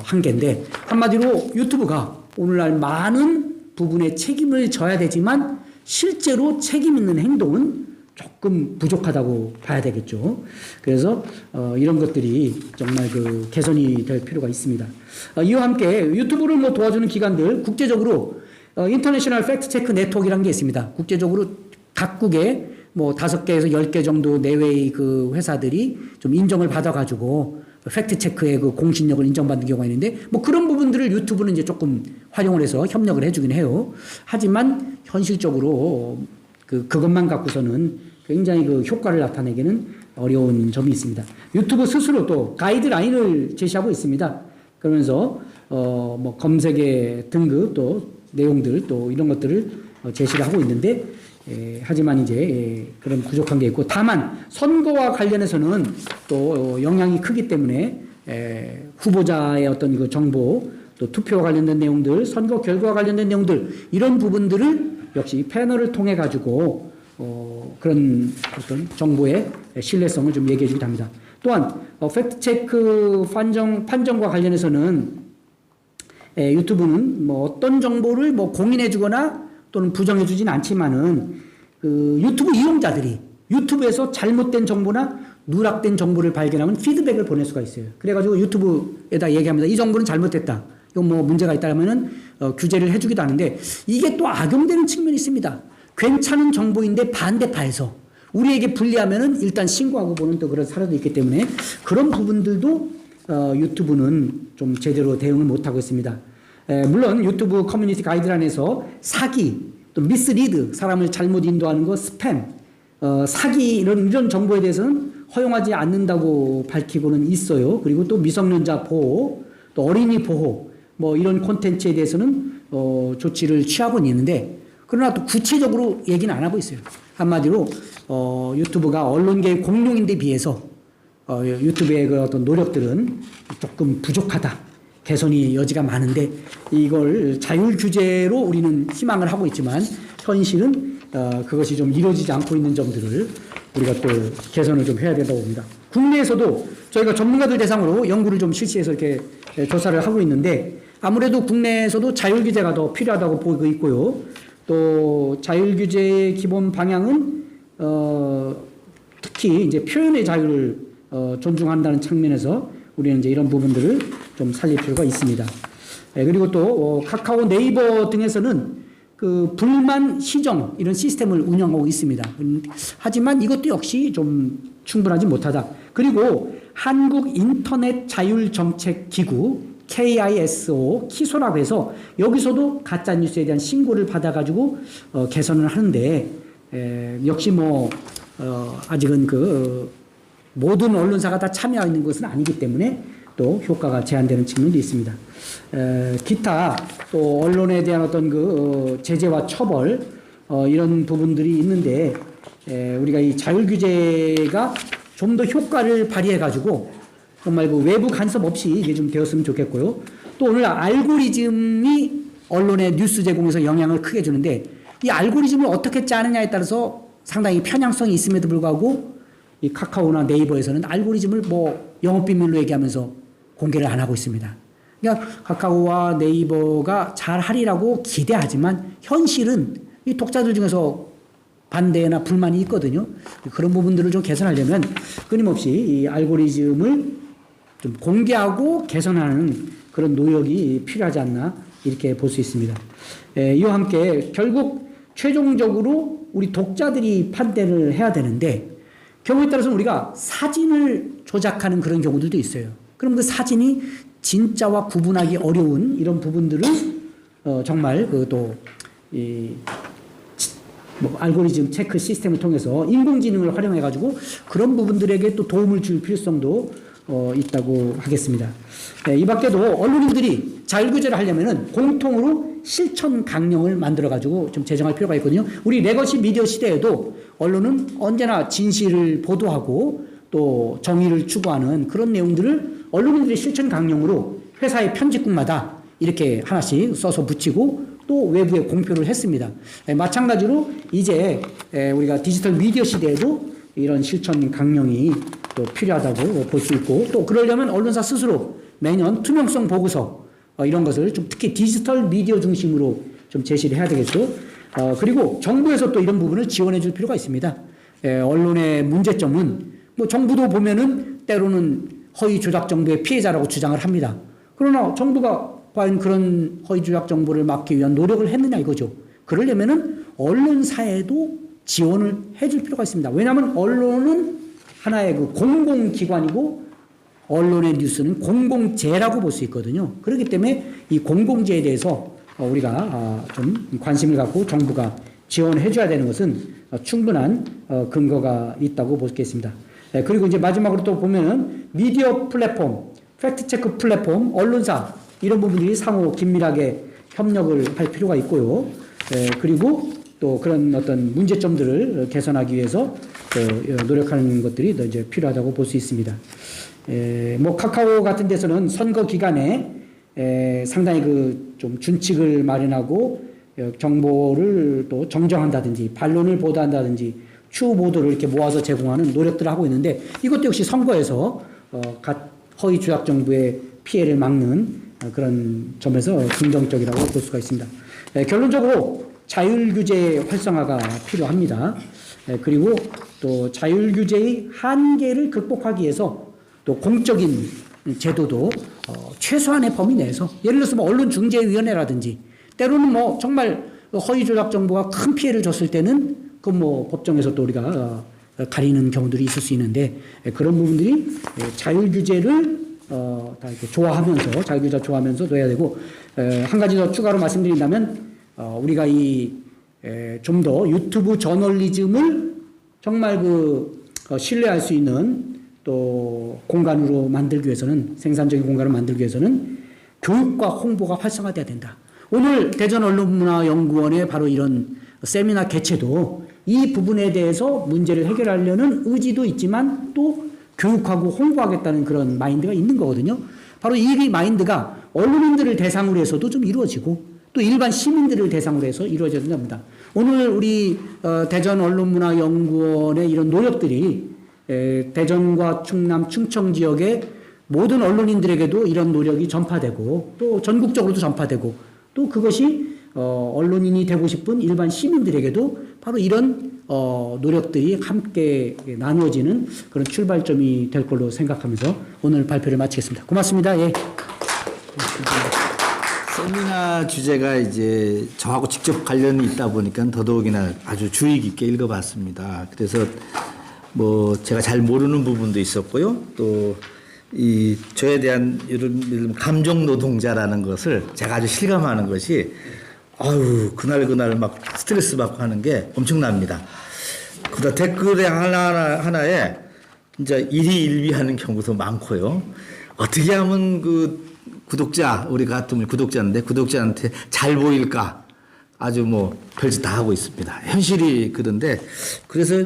한계인데 한마디로 유튜브가 오늘날 많은 부분에 책임을 져야 되지만 실제로 책임 있는 행동은 조금 부족하다고 봐야 되겠죠. 그래서 이런 것들이 정말 개선이 될 필요가 있습니다. 이와 함께 유튜브를 도와주는 기관들 국제적으로 인터내셔널 팩트 체크 네트워크라는 게 있습니다. 국제적으로 각국의 5개에서 10개 정도 내외의 회사들이 좀 인정을 받아가지고 팩트 체크의 공신력을 인정받는 경우가 있는데 그런 부분들을 유튜브는 이제 조금 활용을 해서 협력을 해주긴 해요. 하지만 현실적으로 그것만 갖고서는 굉장히 효과를 나타내기는 어려운 점이 있습니다. 유튜브 스스로 또 가이드라인을 제시하고 있습니다. 그러면서 검색의 등급 또 내용들 또 이런 것들을 제시를 하고 있는데 하지만 이제 그런 부족한 게 있고 다만 선거와 관련해서는 또 영향이 크기 때문에 후보자의 어떤 정보 또 투표와 관련된 내용들 선거 결과와 관련된 내용들 이런 부분들을 역시 패널을 통해 가지고 그런 어떤 정보의 신뢰성을 좀 얘기해 주기도 합니다. 또한 팩트체크 판정과 관련해서는 유튜브는 어떤 정보를 공인해 주거나 또는 부정해 주진 않지만은 유튜브 이용자들이 유튜브에서 잘못된 정보나 누락된 정보를 발견하면 피드백을 보낼 수가 있어요. 그래가지고 유튜브에다 얘기합니다. 이 정보는 잘못됐다. 이건 문제가 있다면은 규제를 해주기도 하는데 이게 또 악용되는 측면이 있습니다. 괜찮은 정보인데 반대파에서 우리에게 불리하면은 일단 신고하고 보는 또 그런 사례도 있기 때문에 그런 부분들도 유튜브는 좀 제대로 대응을 못하고 있습니다. 물론 유튜브 커뮤니티 가이드라인에서 사기, 또 미스리드, 사람을 잘못 인도하는 거, 스팸, 사기 이런 정보에 대해서는 허용하지 않는다고 밝히고는 있어요. 그리고 또 미성년자 보호, 또 어린이 보호, 이런 콘텐츠에 대해서는 조치를 취하고는 있는데 그러나 또 구체적으로 얘기는 안 하고 있어요. 한마디로 유튜브가 언론계의 공룡인데 비해서 유튜브의 어떤 노력들은 조금 부족하다. 개선이 여지가 많은데 이걸 자율 규제로 우리는 희망을 하고 있지만 현실은 그것이 좀 이루어지지 않고 있는 점들을 우리가 또 개선을 좀 해야 된다고 봅니다. 국내에서도 저희가 전문가들 대상으로 연구를 좀 실시해서 이렇게 조사를 하고 있는데 아무래도 국내에서도 자율 규제가 더 필요하다고 보고 있고요. 또 자율 규제의 기본 방향은 특히 이제 표현의 자유를 존중한다는 측면에서 우리는 이제 이런 부분들을 좀 살릴 필요가 있습니다. 그리고 또 카카오, 네이버 등에서는 그 불만 시정 이런 시스템을 운영하고 있습니다. 하지만 이것도 역시 좀 충분하지 못하다. 그리고 한국 인터넷 자율정책기구 KISO 키소라고 해서 여기서도 가짜 뉴스에 대한 신고를 받아가지고 개선을 하는데 역시 아직은 모든 언론사가 다 참여하는 것은 아니기 때문에 또 효과가 제한되는 측면도 있습니다. 기타 또 언론에 대한 어떤 제재와 처벌 이런 부분들이 있는데 우리가 이 자율 규제가 좀 더 효과를 발휘해 가지고 정말 외부 간섭 없이 이게 좀 되었으면 좋겠고요. 또 오늘 알고리즘이 언론의 뉴스 제공에서 영향을 크게 주는데 이 알고리즘을 어떻게 짜느냐에 따라서 상당히 편향성이 있음에도 불구하고 이 카카오나 네이버에서는 알고리즘을 영업 비밀로 얘기하면서 공개를 안 하고 있습니다. 그러니까 카카오와 네이버가 잘 하리라고 기대하지만 현실은 이 독자들 중에서 반대나 불만이 있거든요. 그런 부분들을 좀 개선하려면 끊임없이 이 알고리즘을 좀 공개하고 개선하는 그런 노력이 필요하지 않나 이렇게 볼 수 있습니다. 이와 함께 결국 최종적으로 우리 독자들이 판단을 해야 되는데 경우에 따라서 우리가 사진을 조작하는 그런 경우들도 있어요. 그럼 그 사진이 진짜와 구분하기 어려운 이런 부분들을 정말 알고리즘 체크 시스템을 통해서 인공지능을 활용해 가지고 그런 부분들에게 또 도움을 줄 필요성도 있다고 하겠습니다. 이 밖에도 언론인들이 자율규제를 하려면은 공통으로 실천 강령을 만들어 가지고 좀 제정할 필요가 있거든요. 우리 레거시 미디어 시대에도 언론은 언제나 진실을 보도하고 또 정의를 추구하는 그런 내용들을 언론인들의 실천 강령으로 회사의 편집국마다 이렇게 하나씩 써서 붙이고 또 외부에 공표를 했습니다. 마찬가지로 이제 우리가 디지털 미디어 시대에도 이런 실천 강령이 또 필요하다고 볼 수 있고 또 그러려면 언론사 스스로 매년 투명성 보고서 이런 것을 좀 특히 디지털 미디어 중심으로 좀 제시를 해야 되겠죠. 그리고 정부에서 또 이런 부분을 지원해 줄 필요가 있습니다. 언론의 문제점은 정부도 보면은 때로는 허위 조작 정보의 피해자라고 주장을 합니다. 그러나 정부가 과연 그런 허위 조작 정보를 막기 위한 노력을 했느냐 이거죠. 그러려면은 언론사에도 지원을 해줄 필요가 있습니다. 왜냐하면 언론은 하나의 공공기관이고 언론의 뉴스는 공공재라고 볼 수 있거든요. 그렇기 때문에 이 공공재에 대해서 우리가 좀 관심을 갖고 정부가 지원해 줘야 되는 것은 충분한 근거가 있다고 보겠습니다. 그리고 이제 마지막으로 또 보면은 미디어 플랫폼, 팩트체크 플랫폼, 언론사 이런 부분들이 상호 긴밀하게 협력을 할 필요가 있고요. 그리고 또 그런 어떤 문제점들을 개선하기 위해서 노력하는 것들이 더 이제 필요하다고 볼 수 있습니다. 카카오 같은 데서는 선거 기간에 상당히 좀 준칙을 마련하고 정보를 또 정정한다든지 반론을 보도한다든지 추후 보도를 이렇게 모아서 제공하는 노력들을 하고 있는데 이것도 역시 선거에서 허위 조작 정보의 피해를 막는 그런 점에서 긍정적이라고 볼 수가 있습니다. 결론적으로 자율규제의 활성화가 필요합니다. 그리고 또 자율규제의 한계를 극복하기 위해서 또 공적인 제도도 최소한의 범위 내에서 예를 들어서 언론중재위원회라든지 때로는 정말 허위 조작 정보가 큰 피해를 줬을 때는 법정에서 또 우리가 가리는 경우들이 있을 수 있는데 그런 부분들이 자율규제를 다 이렇게 좋아하면서 자율규제 좋아하면서 둬야 되고 한 가지 더 추가로 말씀드린다면 우리가 좀 더 유튜브 저널리즘을 정말 신뢰할 수 있는 또 공간으로 만들기 위해서는 생산적인 공간을 만들기 위해서는 교육과 홍보가 활성화돼야 된다. 오늘 대전언론문화연구원의 바로 이런 세미나 개최도 이 부분에 대해서 문제를 해결하려는 의지도 있지만 또 교육하고 홍보하겠다는 그런 마인드가 있는 거거든요. 바로 이 마인드가 언론인들을 대상으로 해서도 좀 이루어지고 또 일반 시민들을 대상으로 해서 이루어져야 된답니다. 오늘 우리 대전 언론문화연구원의 이런 노력들이 대전과 충남, 충청 지역의 모든 언론인들에게도 이런 노력이 전파되고 또 전국적으로도 전파되고 또 그것이 언론인이 되고 싶은 일반 시민들에게도 바로 이런 노력들이 함께 나누어지는 그런 출발점이 될 걸로 생각하면서 오늘 발표를 마치겠습니다. 고맙습니다. 예. 세미나 주제가 이제 저하고 직접 관련이 있다 보니까 더더욱이나 아주 주의 깊게 읽어봤습니다. 그래서 뭐 제가 잘 모르는 부분도 있었고요. 또 이 저에 대한 이런 감정 노동자라는 것을 제가 아주 실감하는 것이 아유 그날 막 스트레스 받고 하는 게 엄청납니다. 그러다 댓글에 하나에 진짜 일희일비하는 경우도 많고요. 어떻게 하면 그 구독자 우리 같으면 구독자한테 잘 보일까 아주 뭐 별짓 다 하고 있습니다. 현실이 그런데 그래서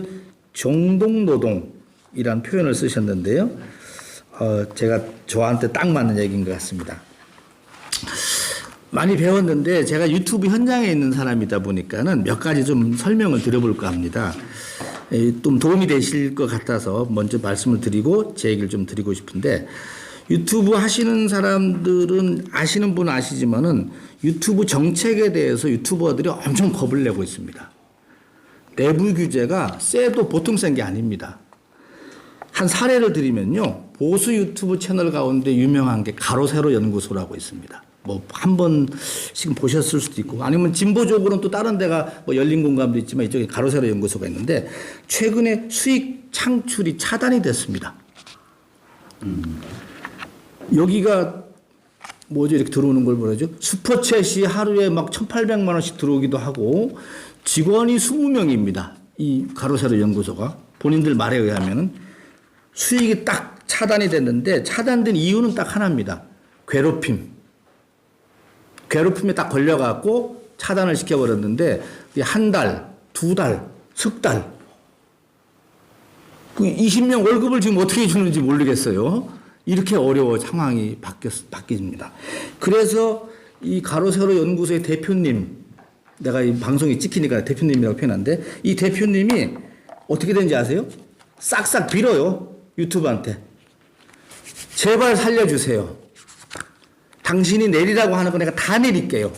정동노동이란 표현을 쓰셨는데요. 제가 저한테 딱 맞는 얘기인 것 같습니다. 많이 배웠는데 제가 유튜브 현장에 있는 사람이다 보니까는 몇 가지 좀 설명을 드려볼까 합니다. 좀 도움이 되실 것 같아서 먼저 말씀을 드리고 제 얘기를 좀 드리고 싶은데 유튜브 하시는 사람들은 아시는 분은 아시지만은 유튜브 정책에 대해서 유튜버들이 엄청 겁을 내고 있습니다. 내부 규제가 세도 보통 센 게 아닙니다. 한 사례를 드리면요. 보수 유튜브 채널 가운데 유명한 게 가로세로 연구소라고 있습니다. 뭐 한 번씩 보셨을 수도 있고 아니면 진보적으로는 또 다른 데가 뭐 열린 공감도 있지만 이쪽에 가로세로 연구소가 있는데 최근에 수익 창출이 차단이 됐습니다. 여기가 뭐죠? 이렇게 들어오는 걸 뭐라죠? 슈퍼챗이 하루에 막 1,800만 원씩 들어오기도 하고 직원이 20명입니다. 이 가로세로 연구소가 본인들 말에 의하면은 수익이 딱 차단이 됐는데 차단된 이유는 딱 하나입니다. 괴롭힘에 딱 걸려갖고 차단을 시켜버렸는데 한 달, 두 달, 석 달 20명 월급을 지금 어떻게 주는지 모르겠어요. 이렇게 어려워 상황이 바뀝니다. 그래서 이 가로세로 연구소의 대표님 내가 이 방송이 찍히니까 대표님이라고 표현하는데 이 대표님이 어떻게 되는지 아세요? 싹싹 빌어요. 유튜브한테. 제발 살려주세요. 당신이 내리라고 하는 거 내가 다 내릴게요.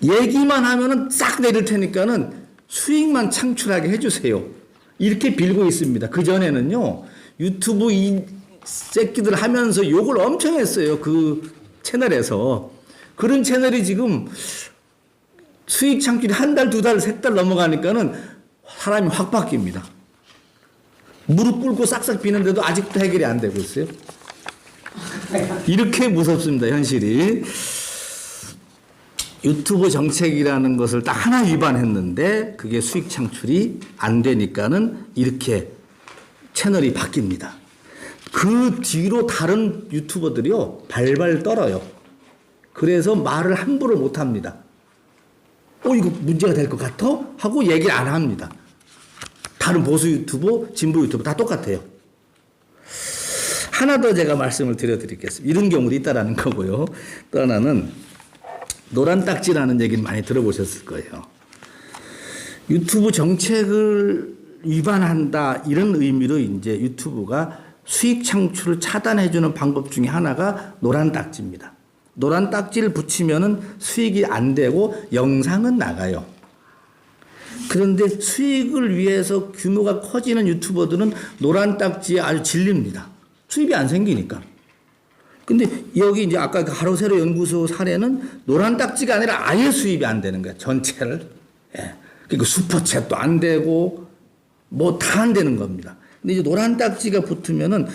얘기만 하면은 싹 내릴 테니까는 수익만 창출하게 해주세요. 이렇게 빌고 있습니다. 그전에는요, 유튜브 이 새끼들 하면서 욕을 엄청 했어요. 그 채널에서. 그런 채널이 지금 수익 창출이 한 달, 두 달, 세 달 넘어가니까는 사람이 확 바뀝니다. 무릎 꿇고 싹싹 비는데도 아직도 해결이 안 되고 있어요. 이렇게 무섭습니다, 현실이. 유튜브 정책이라는 것을 딱 하나 위반했는데 그게 수익 창출이 안 되니까는 이렇게 채널이 바뀝니다. 그 뒤로 다른 유튜버들이요, 발발 떨어요. 그래서 말을 함부로 못 합니다. 이거 문제가 될 것 같아? 하고 얘기를 안 합니다. 다른 보수 유튜버, 진보 유튜버 다 똑같아요. 하나 더 제가 말씀을 드려드리겠습니다. 이런 경우도 있다라는 거고요. 또 하나는 노란 딱지라는 얘기는 많이 들어보셨을 거예요. 유튜브 정책을 위반한다 이런 의미로 이제 유튜브가 수익 창출을 차단해주는 방법 중에 하나가 노란 딱지입니다. 노란 딱지를 붙이면은 수익이 안 되고 영상은 나가요. 그런데 수익을 위해서 규모가 커지는 유튜버들은 노란 딱지에 아주 질립니다. 수입이 안 생기니까. 근데 여기 이제 아까 그 가로세로 연구소 사례는 노란 딱지가 아니라 아예 수입이 안 되는 거야. 전체를. 예. 그러니까 슈퍼챗도 안 되고 뭐 다 안 되는 겁니다. 근데 이제 노란 딱지가 붙으면은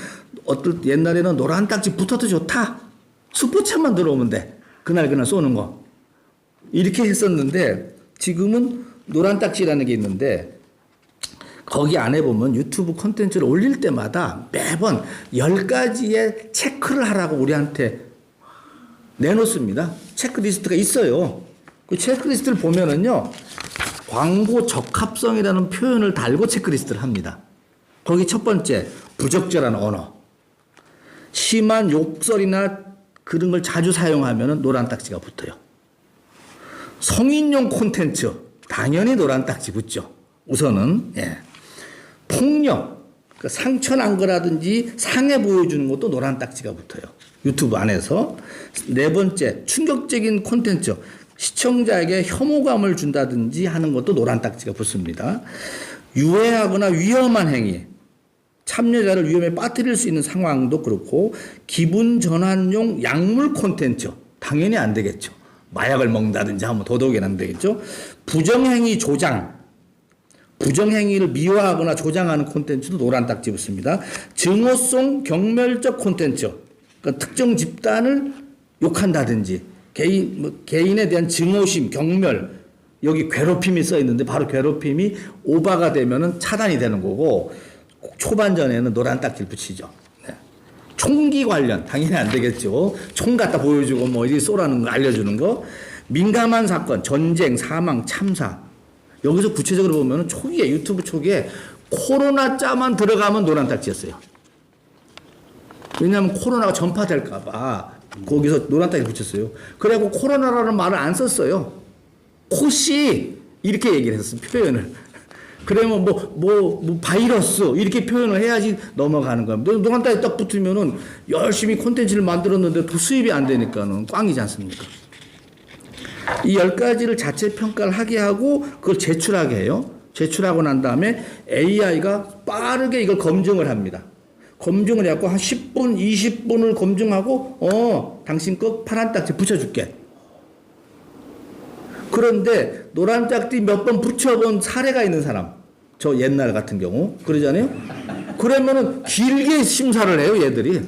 옛날에는 노란 딱지 붙어도 좋다. 슈퍼챗만 들어오면 돼. 그날 쏘는 거. 이렇게 했었는데 지금은 노란 딱지라는 게 있는데 거기 안에 보면 유튜브 콘텐츠를 올릴 때마다 매번 10가지의 체크를 하라고 우리한테 내놓습니다. 체크리스트가 있어요. 그 체크리스트를 보면은요, 광고 적합성이라는 표현을 달고 체크리스트를 합니다. 거기 첫 번째, 부적절한 언어. 심한 욕설이나 그런 걸 자주 사용하면 노란 딱지가 붙어요. 성인용 콘텐츠 당연히 노란 딱지 붙죠. 우선은 폭력, 그러니까 상처 난 거라든지 상해 보여주는 것도 노란 딱지가 붙어요. 유튜브 안에서. 네 번째, 충격적인 콘텐츠, 시청자에게 혐오감을 준다든지 하는 것도 노란 딱지가 붙습니다. 유해하거나 위험한 행위, 참여자를 위험에 빠뜨릴 수 있는 상황도 그렇고, 기분 전환용 약물 콘텐츠 당연히 안 되겠죠. 마약을 먹는다든지 하면 더더욱이나 안 되겠죠. 부정행위 조장, 부정행위를 미화하거나 조장하는 콘텐츠도 노란 딱지 붙습니다. 증오성 경멸적 콘텐츠, 그러니까 특정 집단을 욕한다든지 개인에 대한 증오심, 경멸, 여기 괴롭힘이 써 있는데 바로 괴롭힘이 오바가 되면은 차단이 되는 거고, 초반전에는 노란 딱지를 붙이죠. 네. 총기 관련 당연히 안 되겠죠. 총 갖다 보여주고 뭐 이리 쏘라는 거 알려주는 거. 민감한 사건, 전쟁, 사망, 참사. 여기서 구체적으로 보면은 초기에 유튜브 초기에 코로나 자만 들어가면 노란 딱지였어요. 왜냐하면 코로나가 전파될까봐 거기서 노란 딱지 붙였어요. 그래갖고 코로나라는 말을 안 썼어요. 코씨 이렇게 얘기를 했어요. 표현을. 그러면 뭐 바이러스 이렇게 표현을 해야지 넘어가는 겁니다. 노란 딱지 딱 붙으면은 열심히 콘텐츠를 만들었는데 또 수입이 안 되니까는 꽝이지 않습니까? 이 10가지를 자체 평가를 하게 하고 그걸 제출하게 해요. 제출하고 난 다음에 AI가 빠르게 이걸 검증을 합니다. 검증을 해갖고 한 10분, 20분을 검증하고 당신 거 파란 딱지 붙여줄게. 그런데 노란 딱지 몇 번 붙여본 사례가 있는 사람, 저 옛날 같은 경우 그러잖아요. 그러면은 길게 심사를 해요, 얘들이.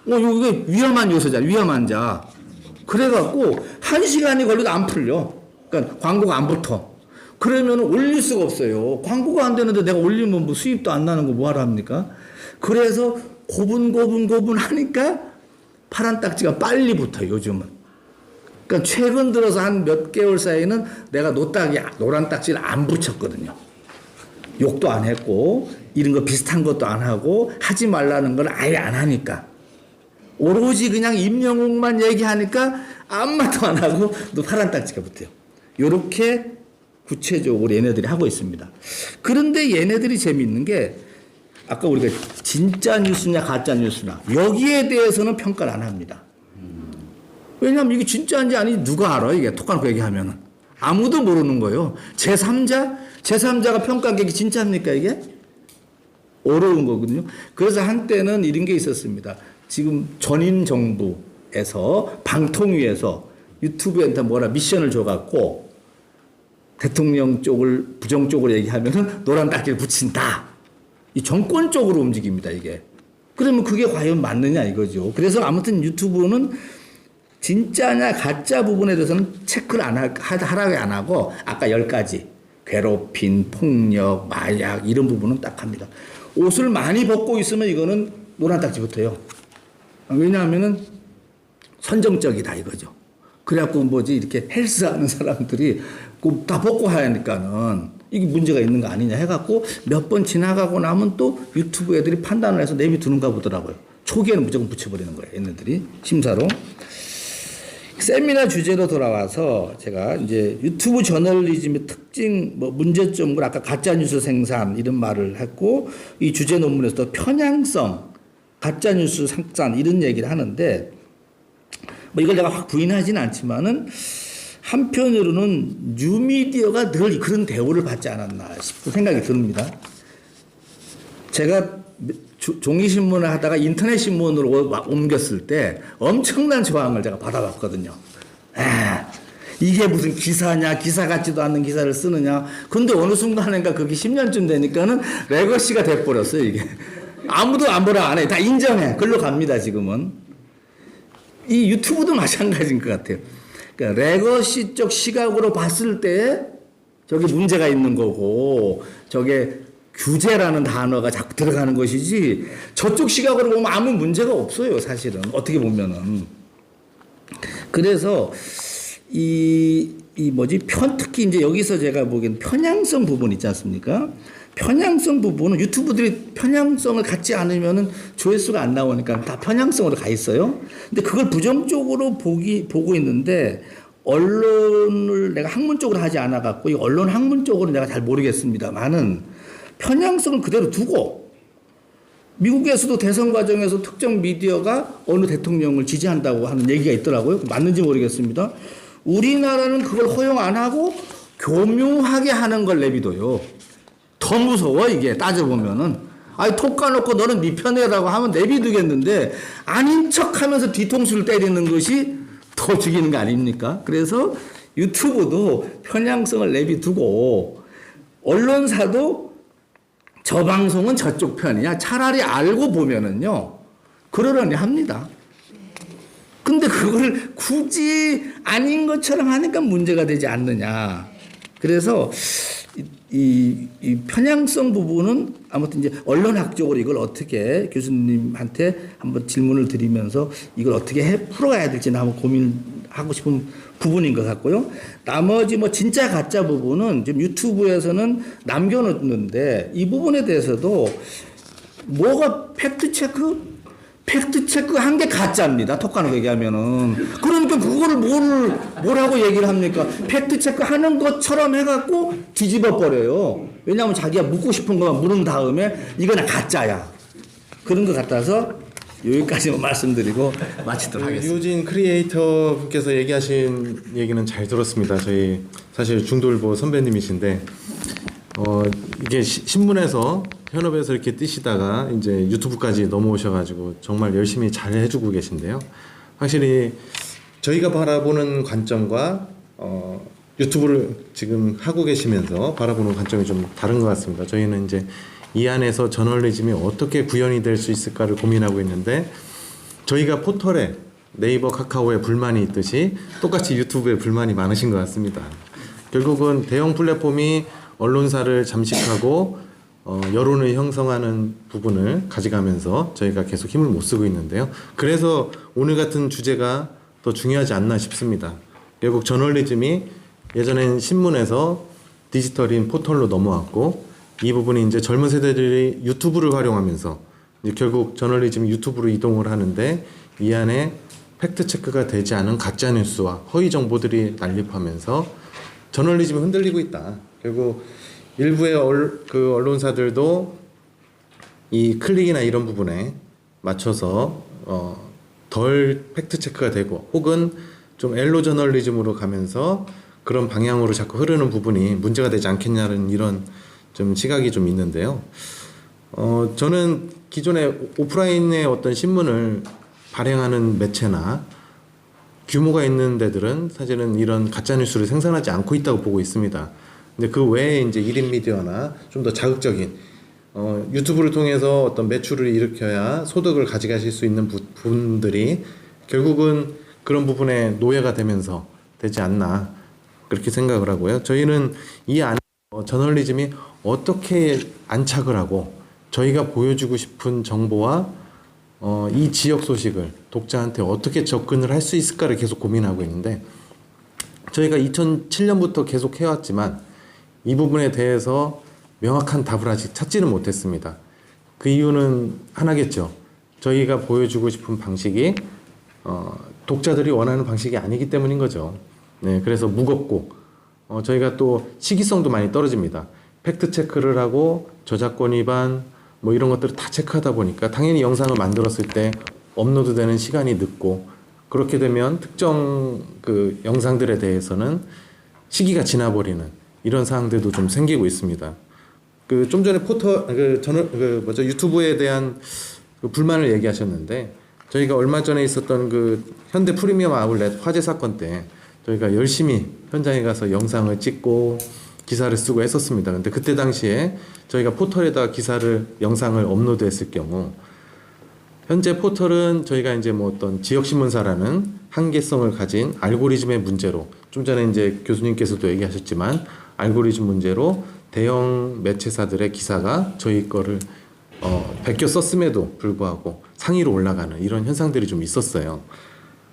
이게 위험한 요소잖아, 위험한 자. 그래갖고 1시간이 걸려도 안 풀려. 그러니까 광고가 안 붙어. 그러면 올릴 수가 없어요. 광고가 안 되는데 내가 올리면 뭐 수입도 안 나는 거 뭐하러 합니까? 그래서 고분 하니까 파란 딱지가 빨리 붙어요, 요즘은. 그러니까 최근 들어서 한 몇 개월 사이에는 내가 노란 딱지를 안 붙였거든요. 욕도 안 했고, 이런 거 비슷한 것도 안 하고, 하지 말라는 걸 아예 안 하니까. 오로지 그냥 임영웅만 얘기하니까 아무 말도 안 하고 또 파란 딱지가 붙어요. 요렇게 구체적으로 얘네들이 하고 있습니다. 그런데 얘네들이 재미있는 게 아까 우리가 진짜 뉴스냐 가짜 뉴스냐 여기에 대해서는 평가를 안 합니다. 왜냐하면 이게 진짜인지 아닌지 누가 알아? 이게 톡 까놓고 얘기하면은 아무도 모르는 거예요. 제3자가 평가한 게 진짜입니까 이게? 어려운 거거든요. 그래서 한때는 이런 게 있었습니다. 지금 전임 정부에서 방통위에서 유튜브한테 미션을 줘갖고 대통령 쪽을 부정 쪽으로 얘기하면은 노란 딱지를 붙인다. 이 정권 쪽으로 움직입니다 이게. 그러면 그게 과연 맞느냐 이거죠. 그래서 아무튼 유튜브는 진짜냐 가짜 부분에 대해서는 체크를 하라고 안 하고 아까 10가지 괴롭힘, 폭력, 마약 이런 부분은 딱 합니다. 옷을 많이 벗고 있으면 이거는 노란 딱지 붙어요. 왜냐하면은 선정적이다 이거죠. 그래갖고 이렇게 헬스하는 사람들이 다 벗고 하니까는 이게 문제가 있는 거 아니냐 해갖고 몇 번 지나가고 나면 또 유튜브 애들이 판단을 해서 내비두는가 보더라고요. 초기에는 무조건 붙여버리는 거예요. 얘네들이 심사로. 세미나 주제로 돌아와서 제가 이제 유튜브 저널리즘의 특징, 문제점을 아까 가짜뉴스 생산 이런 말을 했고 이 주제 논문에서도 편향성, 가짜뉴스 생산 이런 얘기를 하는데 이걸 내가 확 부인하지는 않지만은 한편으로는 뉴미디어가 늘 그런 대우를 받지 않았나 싶은 생각이 듭니다. 제가 종이신문을 하다가 인터넷 신문으로 옮겼을 때 엄청난 저항을 제가 받아봤거든요. 이게 무슨 기사냐, 기사 같지도 않는 기사를 쓰느냐. 근데 어느 순간인가 그게 10년쯤 되니까는 레거시가 돼버렸어요, 이게. 아무도 안 보라 안 해. 다 인정해. 글로 갑니다, 지금은. 이 유튜브도 마찬가지인 것 같아요. 그러니까 레거시적 시각으로 봤을 때 저게 문제가 있는 거고 저게 규제라는 단어가 자꾸 들어가는 것이지 저쪽 시각으로 보면 아무 문제가 없어요, 사실은. 어떻게 보면은. 그래서 특히 이제 여기서 제가 보기엔 편향성 부분 있지 않습니까? 편향성 부분은 유튜브들이 편향성을 갖지 않으면은 조회수가 안 나오니까 다 편향성으로 가 있어요. 근데 그걸 부정적으로 보고 있는데 언론을 내가 학문적으로 하지 않아 갖고 이 언론 학문적으로 내가 잘 모르겠습니다만은 편향성을 그대로 두고 미국에서도 대선 과정에서 특정 미디어가 어느 대통령을 지지한다고 하는 얘기가 있더라고요. 맞는지 모르겠습니다. 우리나라는 그걸 허용 안 하고 교묘하게 하는 걸 내비둬요. 더 무서워 이게 따져보면은. 아니 톡 까놓고 너는 네 편이라고 하면 내비두겠는데 아닌 척하면서 뒤통수를 때리는 것이 더 죽이는 거 아닙니까? 그래서 유튜브도 편향성을 내비두고 언론사도 저 방송은 저쪽 편이야. 차라리 알고 보면은요 그러려니 합니다. 근데 그걸 굳이 아닌 것처럼 하니까 문제가 되지 않느냐. 그래서 이 편향성 부분은 아무튼 이제 언론학적으로 이걸 어떻게 교수님한테 한번 질문을 드리면서 이걸 어떻게 풀어가야 될지는 한번 고민하고 싶은 부분인 것 같고요. 나머지 뭐 진짜 가짜 부분은 지금 유튜브에서는 남겨놓는데 이 부분에 대해서도 뭐가 팩트체크 한 게 가짜입니다. 톡하는 거 얘기하면은. 그러니까 그거를 뭐라고 얘기를 합니까? 팩트체크 하는 것처럼 해갖고 뒤집어 버려요. 왜냐하면 자기가 묻고 싶은 것만 물은 다음에 이거는 가짜야. 그런 것 같아서 여기까지만 말씀드리고 마치도록 하겠습니다. 유진 크리에이터 분께서 얘기하신 얘기는 잘 들었습니다. 저희 사실 중돌보 선배님이신데 이게 신문에서 현업에서 이렇게 뜨시다가 이제 유튜브까지 넘어오셔가지고 정말 열심히 잘 해주고 계신데요. 확실히 저희가 바라보는 관점과 유튜브를 지금 하고 계시면서 바라보는 관점이 좀 다른 것 같습니다. 저희는 이제 이 안에서 저널리즘이 어떻게 구현이 될 수 있을까를 고민하고 있는데 저희가 포털에 네이버, 카카오에 불만이 있듯이 똑같이 유튜브에 불만이 많으신 것 같습니다. 결국은 대형 플랫폼이 언론사를 잠식하고 여론을 형성하는 부분을 가져가면서 저희가 계속 힘을 못 쓰고 있는데요. 그래서 오늘 같은 주제가 더 중요하지 않나 싶습니다. 결국 저널리즘이 예전엔 신문에서 디지털인 포털로 넘어왔고 이 부분이 이제 젊은 세대들이 유튜브를 활용하면서 이제 결국 저널리즘이 유튜브로 이동을 하는데 이 안에 팩트 체크가 되지 않은 가짜 뉴스와 허위 정보들이 난립하면서 저널리즘이 흔들리고 있다. 결국 일부의 언론사들도 이 클릭이나 이런 부분에 맞춰서 덜 팩트 체크가 되고 혹은 좀 엘로 저널리즘으로 가면서 그런 방향으로 자꾸 흐르는 부분이 문제가 되지 않겠냐는 이런 좀 시각이 좀 있는데요. 저는 기존에 오프라인의 어떤 신문을 발행하는 매체나 규모가 있는 데들은 사실은 이런 가짜 뉴스를 생산하지 않고 있다고 보고 있습니다. 근데 그 외에 이제 1인 미디어나 좀 더 자극적인 유튜브를 통해서 어떤 매출을 일으켜야 소득을 가져가실 수 있는 분들이 결국은 그런 부분에 노예가 되면서 되지 않나 그렇게 생각을 하고요. 저희는 이 안에 저널리즘이 어떻게 안착을 하고 저희가 보여주고 싶은 정보와 이 지역 소식을 독자한테 어떻게 접근을 할 수 있을까를 계속 고민하고 있는데 저희가 2007년부터 계속 해왔지만 이 부분에 대해서 명확한 답을 아직 찾지는 못했습니다. 그 이유는 하나겠죠. 저희가 보여주고 싶은 방식이 독자들이 원하는 방식이 아니기 때문인 거죠. 네, 그래서 무겁고 저희가 또 시기성도 많이 떨어집니다. 팩트 체크를 하고 저작권 위반 뭐 이런 것들을 다 체크하다 보니까 당연히 영상을 만들었을 때 업로드되는 시간이 늦고 그렇게 되면 특정 그 영상들에 대해서는 시기가 지나버리는 이런 사항들도 좀 생기고 있습니다. 그 좀 전에 유튜브에 대한 그 불만을 얘기하셨는데 저희가 얼마 전에 있었던 그 현대 프리미엄 아울렛 화재 사건 때 저희가 열심히 현장에 가서 영상을 찍고 기사를 쓰고 했었습니다. 근데 그때 당시에 저희가 포털에다 영상을 업로드했을 경우 현재 포털은 저희가 이제 뭐 어떤 지역신문사라는 한계성을 가진 알고리즘의 문제로 좀 전에 이제 교수님께서도 얘기하셨지만 알고리즘 문제로 대형 매체사들의 기사가 저희 거를 베껴 썼음에도 불구하고 상위로 올라가는 이런 현상들이 좀 있었어요.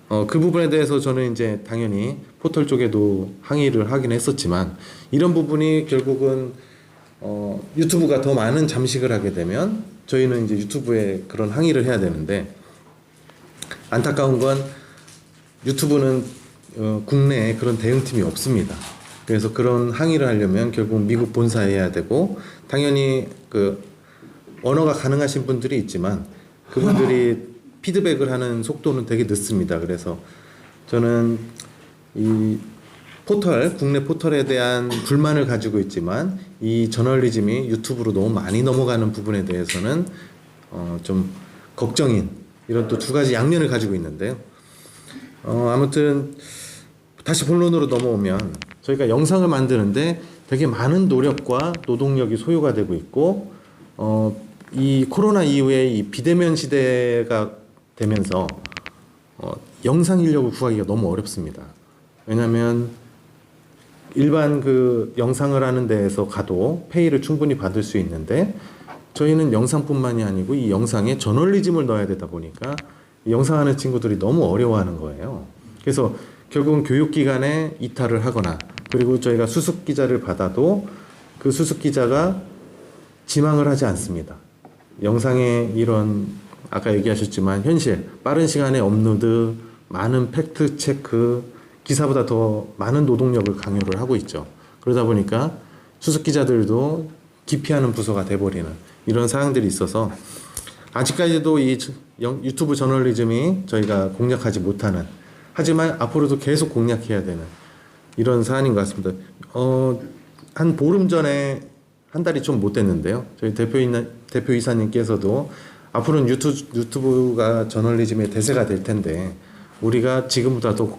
그 부분에 대해서 저는 이제 당연히 포털 쪽에도 항의를 하긴 했었지만 이런 부분이 결국은 유튜브가 더 많은 잠식을 하게 되면 저희는 이제 유튜브에 그런 항의를 해야 되는데 안타까운 건 유튜브는 국내에 그런 대응팀이 없습니다. 그래서 그런 항의를 하려면 결국 미국 본사에 해야 되고 당연히 그 언어가 가능하신 분들이 있지만 그분들이 피드백을 하는 속도는 되게 늦습니다. 그래서 저는 이 포털, 국내 포털에 대한 불만을 가지고 있지만 이 저널리즘이 유튜브로 너무 많이 넘어가는 부분에 대해서는 좀 걱정인 이런 또 두 가지 양면을 가지고 있는데요. 아무튼 다시 본론으로 넘어오면 저희가 영상을 만드는데 되게 많은 노력과 노동력이 소요가 되고 있고 이 코로나 이후에 이 비대면 시대가 되면서 영상 인력을 구하기가 너무 어렵습니다. 왜냐하면 일반 그 영상을 하는 데에서 가도 페이를 충분히 받을 수 있는데 저희는 영상뿐만이 아니고 이 영상에 저널리즘을 넣어야 되다 보니까 영상하는 친구들이 너무 어려워하는 거예요. 그래서 결국은 교육기관에 이탈을 하거나 그리고 저희가 수습 기자를 받아도 그 수습 기자가 지망을 하지 않습니다. 영상에 이런 아까 얘기하셨지만 현실, 빠른 시간에 업로드, 많은 팩트 체크, 기사보다 더 많은 노동력을 강요를 하고 있죠. 그러다 보니까 수습 기자들도 기피하는 부서가 돼버리는 이런 사항들이 있어서 아직까지도 이 유튜브 저널리즘이 저희가 공략하지 못하는 하지만 앞으로도 계속 공략해야 되는 이런 사안인 것 같습니다. 한 보름 전에 한 달이 좀 못 됐는데요. 저희 대표이사님께서도 앞으로는 유튜브가 저널리즘의 대세가 될 텐데 우리가 지금보다도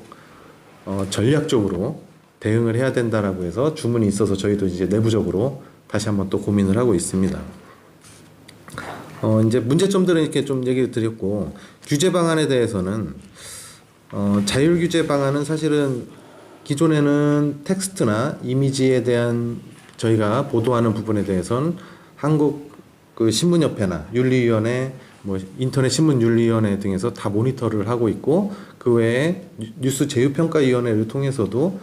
전략적으로 대응을 해야 된다라고 해서 주문이 있어서 저희도 이제 내부적으로 다시 한번 또 고민을 하고 있습니다. 이제 문제점들은 이렇게 좀 얘기를 드렸고 규제 방안에 대해서는 자율 규제 방안은 사실은 기존에는 텍스트나 이미지에 대한 저희가 보도하는 부분에 대해서는 한국 그 신문협회나 윤리위원회, 뭐 인터넷 신문윤리위원회 등에서 다 모니터를 하고 있고 그 외에 뉴스 제휴평가위원회를 통해서도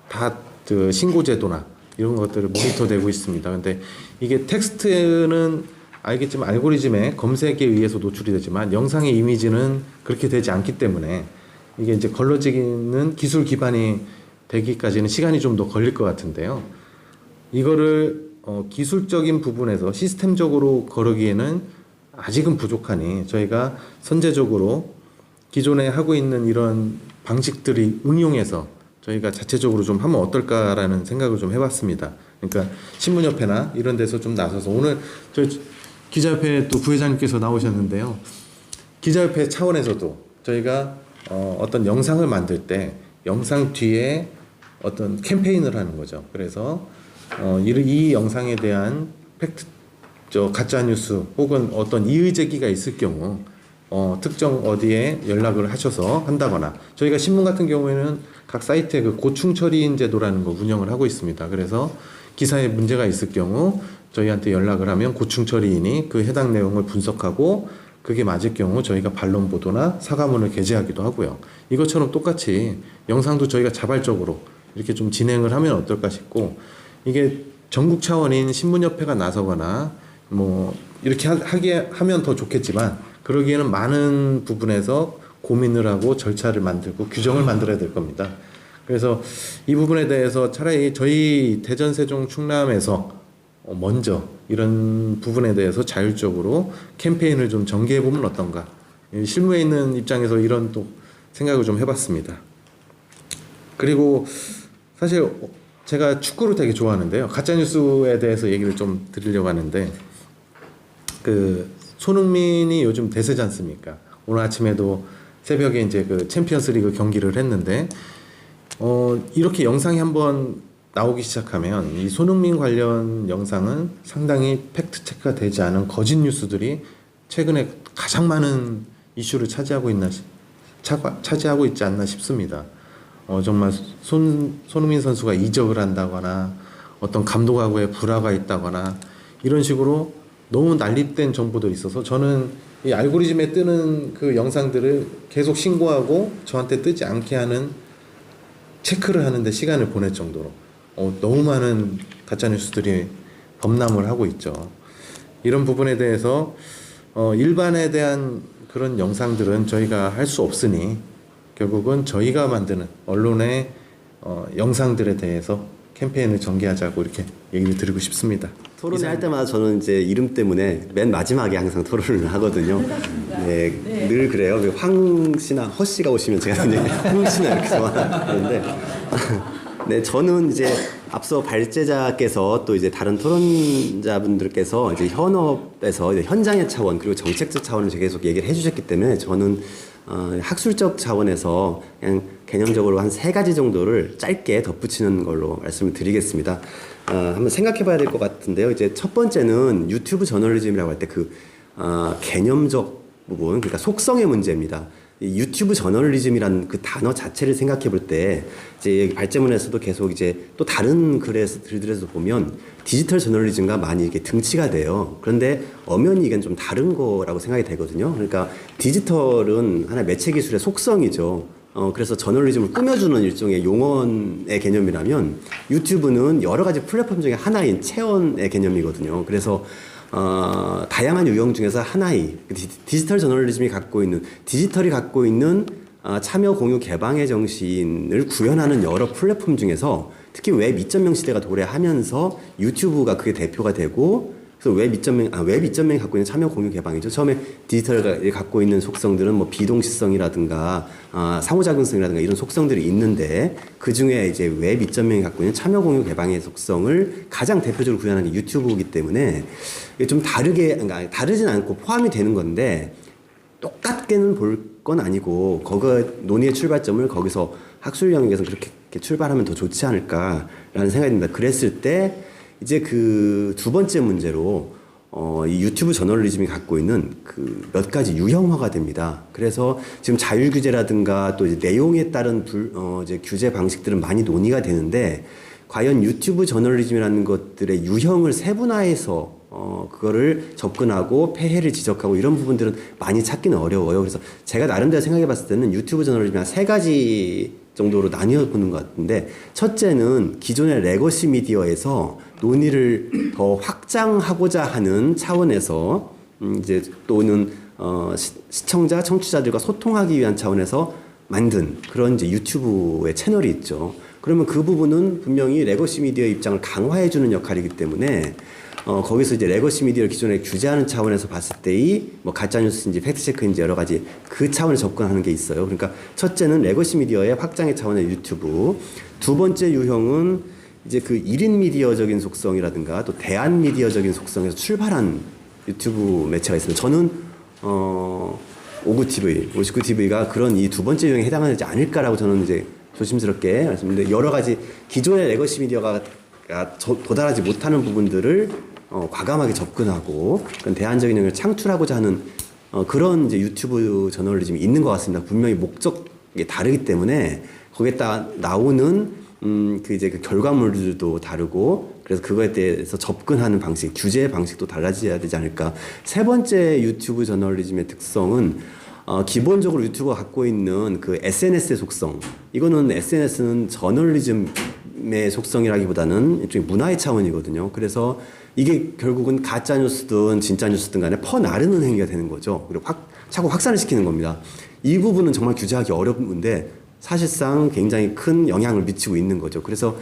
다 그 신고제도나 이런 것들을 모니터되고 있습니다. 근데 이게 텍스트는 알겠지만 알고리즘의 검색에 의해서 노출이 되지만 영상의 이미지는 그렇게 되지 않기 때문에 이게 이제 걸러지기는 기술 기반이 되기까지는 시간이 좀 더 걸릴 것 같은데요. 이거를 기술적인 부분에서 시스템적으로 거르기에는 아직은 부족하니 저희가 선제적으로 기존에 하고 있는 이런 방식들이 응용해서 저희가 자체적으로 좀 하면 어떨까라는 생각을 좀 해봤습니다. 그러니까 신문협회나 이런 데서 좀 나서서 오늘 저희 기자협회 또 부회장님께서 나오셨는데요. 기자협회 차원에서도 저희가 어떤 영상을 만들 때 영상 뒤에 어떤 캠페인을 하는 거죠. 그래서 이 영상에 대한 가짜 뉴스 혹은 어떤 이의 제기가 있을 경우 특정 어디에 연락을 하셔서 한다거나 저희가 신문 같은 경우에는 각 사이트에 그 고충 처리인 제도라는 거 운영을 하고 있습니다. 그래서 기사에 문제가 있을 경우 저희한테 연락을 하면 고충 처리인이 그 해당 내용을 분석하고 그게 맞을 경우 저희가 반론 보도나 사과문을 게재하기도 하고요. 이것처럼 똑같이 영상도 저희가 자발적으로 이렇게 좀 진행을 하면 어떨까 싶고 이게 전국 차원인 신문협회가 나서거나 뭐 이렇게 하면 더 좋겠지만 그러기에는 많은 부분에서 고민을 하고 절차를 만들고 규정을 만들어야 될 겁니다. 그래서 이 부분에 대해서 차라리 저희 대전 세종 충남에서 먼저 이런 부분에 대해서 자율적으로 캠페인을 좀 전개해 보면 어떤가. 실무에 있는 입장에서 이런 또 생각을 좀 해봤습니다. 그리고 사실 제가 축구를 되게 좋아하는데요. 가짜뉴스에 대해서 얘기를 좀 드리려고 하는데 그 손흥민이 요즘 대세지 않습니까? 오늘 아침에도 새벽에 이제 그 챔피언스리그 경기를 했는데 이렇게 영상이 한번 나오기 시작하면 이 손흥민 관련 영상은 상당히 팩트 체크가 되지 않은 거짓 뉴스들이 최근에 가장 많은 이슈를 차지하고 있지 않나 싶습니다. 정말 손흥민 선수가 이적을 한다거나 어떤 감독하고의 불화가 있다거나 이런 식으로 너무 난립된 정보들이 있어서 저는 이 알고리즘에 뜨는 그 영상들을 계속 신고하고 저한테 뜨지 않게 하는 체크를 하는데 시간을 보낼 정도로 너무 많은 가짜뉴스들이 범람을 하고 있죠. 이런 부분에 대해서 일반에 대한 그런 영상들은 저희가 할 수 없으니 결국은 저희가 만드는 언론의 영상들에 대해서 캠페인을 전개하자고 이렇게 얘기를 드리고 싶습니다. 토론을 할 때마다 저는 이제 이름 때문에 맨 마지막에 항상 토론을 하거든요. 네, 늘 그래요. 황 씨나 허 씨가 오시면 제가 이제 홍 씨나 이렇게 좋아하는데, 네, 저는 이제 앞서 발제자께서 또 이제 다른 토론자분들께서 이제 현업에서 이제 현장의 차원 그리고 정책적 차원을 계속 얘기를 해주셨기 때문에 저는 학술적 차원에서 그냥 개념적으로 한 3가지 정도를 짧게 덧붙이는 걸로 말씀을 드리겠습니다. 한번 생각해 봐야 될 것 같은데요. 이제 첫 번째는 유튜브 저널리즘이라고 할 때 개념적 부분, 그러니까 속성의 문제입니다. 이 유튜브 저널리즘이라는 그 단어 자체를 생각해 볼 때, 이제 발제문에서도 계속 이제 또 다른 글들에서 보면 디지털 저널리즘과 많이 이게 등치가 돼요. 그런데 엄연히 이건 좀 다른 거라고 생각이 되거든요. 그러니까 디지털은 하나의 매체 기술의 속성이죠. 그래서 저널리즘을 꾸며주는 일종의 용언의 개념이라면 유튜브는 여러 가지 플랫폼 중에 하나인 체언의 개념이거든요. 그래서 다양한 유형 중에서 하나의 디지털 저널리즘이 디지털이 갖고 있는 참여 공유 개방의 정신을 구현하는 여러 플랫폼 중에서 특히 웹 2.0 시대가 도래하면서 유튜브가 그게 대표가 되고, 그래서 웹 2.0이 갖고 있는 참여 공유 개방이죠. 처음에 디지털이 갖고 있는 속성들은 뭐 비동시성이라든가 상호작용성이라든가 이런 속성들이 있는데, 그 중에 이제 웹 2.0이 갖고 있는 참여 공유 개방의 속성을 가장 대표적으로 구현하는 게 유튜브이기 때문에 이게 좀 그러니까 다르진 않고 포함이 되는 건데, 똑같게는 볼 건 아니고 논의의 출발점을 거기서 학술 영역에서 그렇게 출발하면 더 좋지 않을까라는 생각이 듭니다. 그랬을 때 이제 그 두 번째 문제로 이 유튜브 저널리즘이 갖고 있는 그 몇 가지 유형화가 됩니다. 그래서 지금 자율 규제라든가 또 이제 내용에 따른 이제 규제 방식들은 많이 논의가 되는데, 과연 유튜브 저널리즘이라는 것들의 유형을 세분화해서 그거를 접근하고 폐해를 지적하고 이런 부분들은 많이 찾기는 어려워요. 그래서 제가 나름대로 생각해 봤을 때는 유튜브 저널리즘이 한 3가지 정도로 나뉘어 보는 것 같은데, 첫째는 기존의 레거시 미디어에서 논의를 더 확장하고자 하는 차원에서 이제 또는 시청자, 청취자들과 소통하기 위한 차원에서 만든 그런 이제 유튜브의 채널이 있죠. 그러면 그 부분은 분명히 레거시 미디어의 입장을 강화해주는 역할이기 때문에 거기서 이제 레거시 미디어를 기존에 규제하는 차원에서 봤을 때의 뭐 가짜뉴스인지 팩트체크인지 여러 가지 그 차원에 접근하는 게 있어요. 그러니까 첫째는 레거시 미디어의 확장의 차원의 유튜브. 두 번째 유형은 이제 그 1인 미디어적인 속성이라든가 또 대한 미디어적인 속성에서 출발한 유튜브 매체가 있습니다. 저는 오구TV가 그런 이 두 번째 유형에 해당하지 않을까라고 저는 이제 조심스럽게 말씀드리는데, 여러 가지 기존의 레거시 미디어가 도달하지 못하는 부분들을 과감하게 접근하고 그런 대안적인 영역을 창출하고자 하는 그런 이제 유튜브 저널리즘이 있는 것 같습니다. 분명히 목적이 다르기 때문에 거기에 나오는 그 이제 그 결과물들도 다르고, 그래서 그거에 대해서 접근하는 방식, 규제 방식도 달라져야 되지 않을까. 세 번째 유튜브 저널리즘의 특성은 기본적으로 유튜브가 갖고 있는 그 SNS의 속성. 이거는 SNS는 저널리즘의 속성이라기보다는 일종의 문화의 차원이거든요. 그래서 이게 결국은 가짜 뉴스든 진짜 뉴스든 간에 퍼나르는 행위가 되는 거죠. 그리고 자꾸 확산을 시키는 겁니다. 이 부분은 정말 규제하기 어려운데 사실상 굉장히 큰 영향을 미치고 있는 거죠. 그래서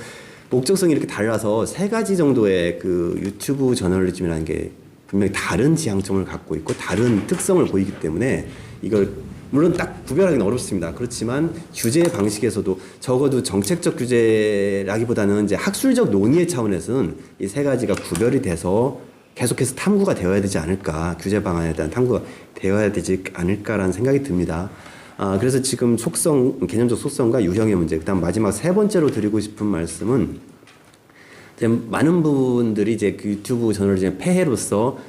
목적성이 이렇게 달라서 3가지 정도의 그 유튜브 저널리즘이라는 게 분명히 다른 지향점을 갖고 있고 다른 특성을 보이기 때문에 이걸 물론 딱 구별하기는 어렵습니다. 그렇지만 규제 방식에서도 적어도 정책적 규제라기보다는 이제 학술적 논의의 차원에서는 이 3가지가 구별이 돼서 계속해서 탐구가 되어야 되지 않을까, 규제 방안에 대한 탐구가 되어야 되지 않을까라는 생각이 듭니다. 그래서 지금 개념적 속성과 유형의 문제, 그다음 마지막 3번째로 드리고 싶은 말씀은, 이제 많은 분들이 이제 그 유튜브 저널리즘의 폐해로서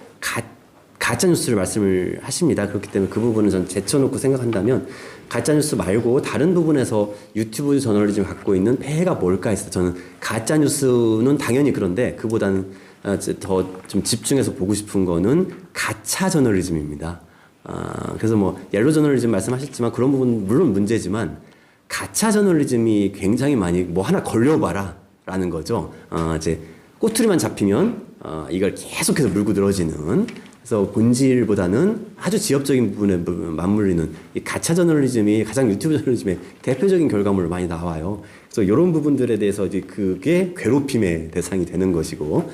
가짜 뉴스를 말씀을 하십니다. 그렇기 때문에 그 부분은 전 제쳐놓고 생각한다면 가짜 뉴스 말고 다른 부분에서 유튜브 저널리즘 갖고 있는 폐해가 뭘까 했어요. 저는 가짜 뉴스는 당연히 그런데 그보다는 더 좀 집중해서 보고 싶은 거는 가짜 저널리즘입니다. 그래서 뭐 옐로 저널리즘 말씀하셨지만 그런 부분 물론 문제지만 가짜 저널리즘이 굉장히 많이 뭐 하나 걸려봐라라는 거죠. 이제 꼬투리만 잡히면 이걸 계속해서 물고 늘어지는. 그래서 본질보다는 아주 지엽적인 부분에 맞물리는 이 가짜 저널리즘이 가장 유튜브 저널리즘의 대표적인 결과물로 많이 나와요. 그래서 이런 부분들에 대해서 이제 그게 괴롭힘의 대상이 되는 것이고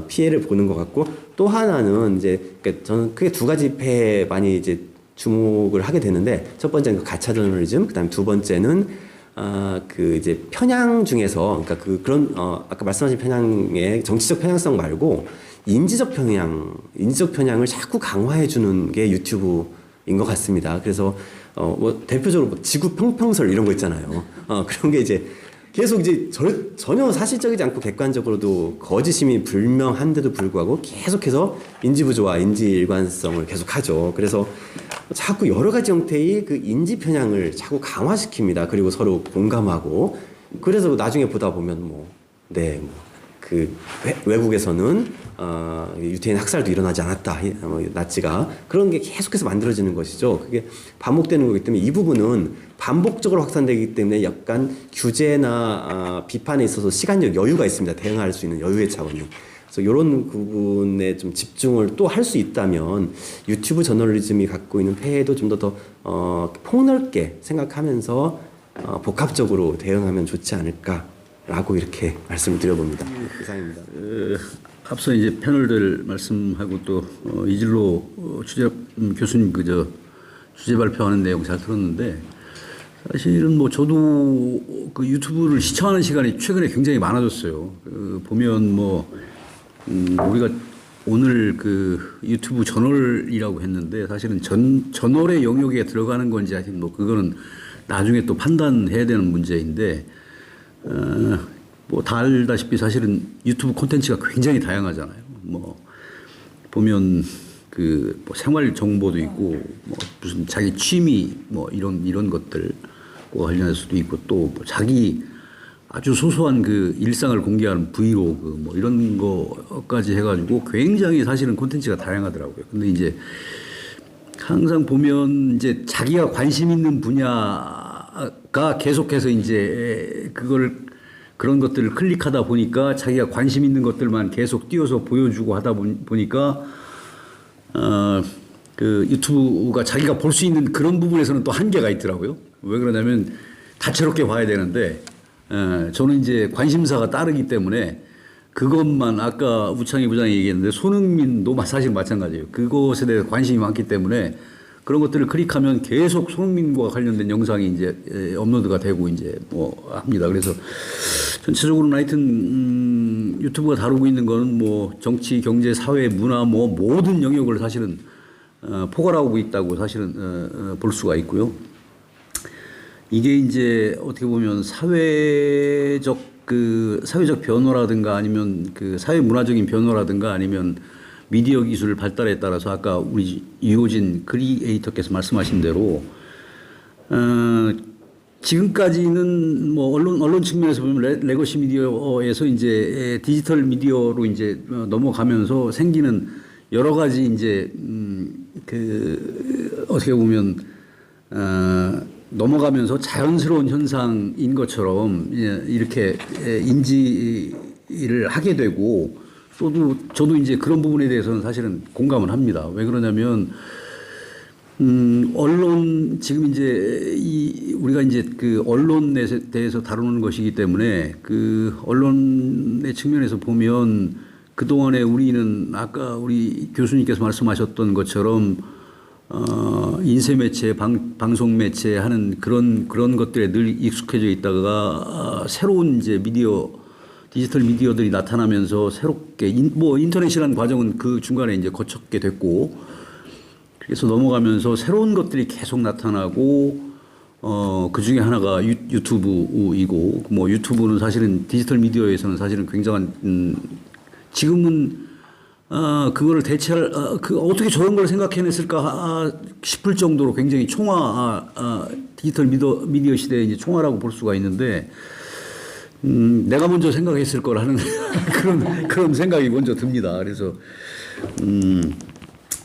피해를 보는 것 같고 또 하나는 이제 그러니까 저는 크게 두 가지 폐에 많이 이제 주목을 하게 되는데 첫 번째는 그 가짜 저널리즘, 그다음 두 번째는 그 이제 편향 중에서 그러니까 그런 아까 말씀하신 편향의 정치적 편향성 말고 인지적 편향을 자꾸 강화해 주는 게 유튜브인 것 같습니다. 그래서 뭐 대표적으로 뭐 지구 평평설 이런 거 있잖아요. 그런 게 이제 계속 이제 전혀 사실적이지 않고 객관적으로도 거짓임이 불명한데도 불구하고 계속해서 인지 부조와 인지 일관성을 계속하죠. 그래서 자꾸 여러 가지 형태의 그 인지 편향을 자꾸 강화시킵니다. 그리고 서로 공감하고 그래서 나중에 보다 보면 그 외국에서는 유태인 학살도 일어나지 않았다. 나치가 그런 게 계속해서 만들어지는 것이죠. 그게 반복되는 거기 때문에 이 부분은 반복적으로 확산되기 때문에 약간 규제나 비판에 있어서 시간적 여유가 있습니다. 대응할 수 있는 여유의 차원이. 그래서 이런 부분에 좀 집중을 또 할 수 있다면 유튜브 저널리즘이 갖고 있는 폐해도 좀 더 폭넓게 생각하면서 복합적으로 대응하면 좋지 않을까. 라고 이렇게 말씀을 드려봅니다. 이상입니다. 앞서 이제 패널들 말씀하고 또 이진로 교수님 주제 발표하는 내용 잘 들었는데 사실은 뭐 저도 그 유튜브를 시청하는 시간이 최근에 굉장히 많아졌어요. 보면 우리가 오늘 그 유튜브 저널이라고 했는데 사실은 저널의 영역에 들어가는 건지 아직 그거는 나중에 또 판단해야 되는 문제인데 다 알다시피 사실은 유튜브 콘텐츠가 굉장히 다양하잖아요. 보면 생활 정보도 있고 무슨 자기 취미 이런 것들 관련해서도 있고 또 자기 아주 소소한 그 일상을 공개하는 브이로그 이런 거까지 해가지고 굉장히 사실은 콘텐츠가 다양하더라고요. 근데 이제 항상 보면 이제 자기가 관심 있는 분야가 계속해서 이제 그런 것들을 클릭하다 보니까 자기가 관심 있는 것들만 계속 띄워서 보여주고 하다 보니까 그 유튜브가 자기가 볼 수 있는 그런 부분에서는 또 한계가 있더라고요. 왜 그러냐면 다채롭게 봐야 되는데 저는 이제 관심사가 따르기 때문에 그것만 아까 우창희 부장이 얘기했는데 손흥민도 사실 마찬가지예요. 그것에 대해 관심이 많기 때문에 그런 것들을 클릭하면 계속 손흥민과 관련된 영상이 이제 업로드가 되고 이제 합니다. 그래서 전체적으로는 하여튼 유튜브가 다루고 있는 거는 정치, 경제, 사회, 문화 모든 영역을 사실은 포괄하고 있다고 사실은 볼 수가 있고요. 이게 이제 어떻게 보면 사회적 변화라든가 아니면 그 사회 문화적인 변화라든가 아니면 미디어 기술 발달에 따라서 아까 우리 유호진 크리에이터께서 말씀하신 대로 지금까지는 언론 측면에서 보면 레거시 미디어에서 이제 디지털 미디어로 이제 넘어가면서 생기는 여러 가지 이제 어떻게 보면 넘어가면서 자연스러운 현상인 것처럼 이렇게 인지를 하게 되고 저도 이제 그런 부분에 대해서는 사실은 공감을 합니다. 왜 그러냐면 언론 지금 이제 우리가 이제 그 언론에 대해서 다루는 것이기 때문에 그 언론의 측면에서 보면 그동안에 우리는 아까 우리 교수님께서 말씀하셨던 것처럼 인쇄 매체, 방송 매체 하는 그런 것들에 늘 익숙해져 있다가 새로운 이제 디지털 미디어들이 나타나면서 새롭게 인터넷이라는 과정은 그 중간에 이제 거쳤게 됐고 그래서 넘어가면서 새로운 것들이 계속 나타나고 그 중에 하나가 유튜브이고 유튜브는 사실은 디지털 미디어에서는 사실은 굉장한 지금은 그거를 대체할 어떻게 저런 걸 생각해냈을까 싶을 정도로 굉장히 디지털 미디어 시대의 이제 총화라고 볼 수가 있는데 내가 먼저 생각했을 거라는 그런 생각이 먼저 듭니다.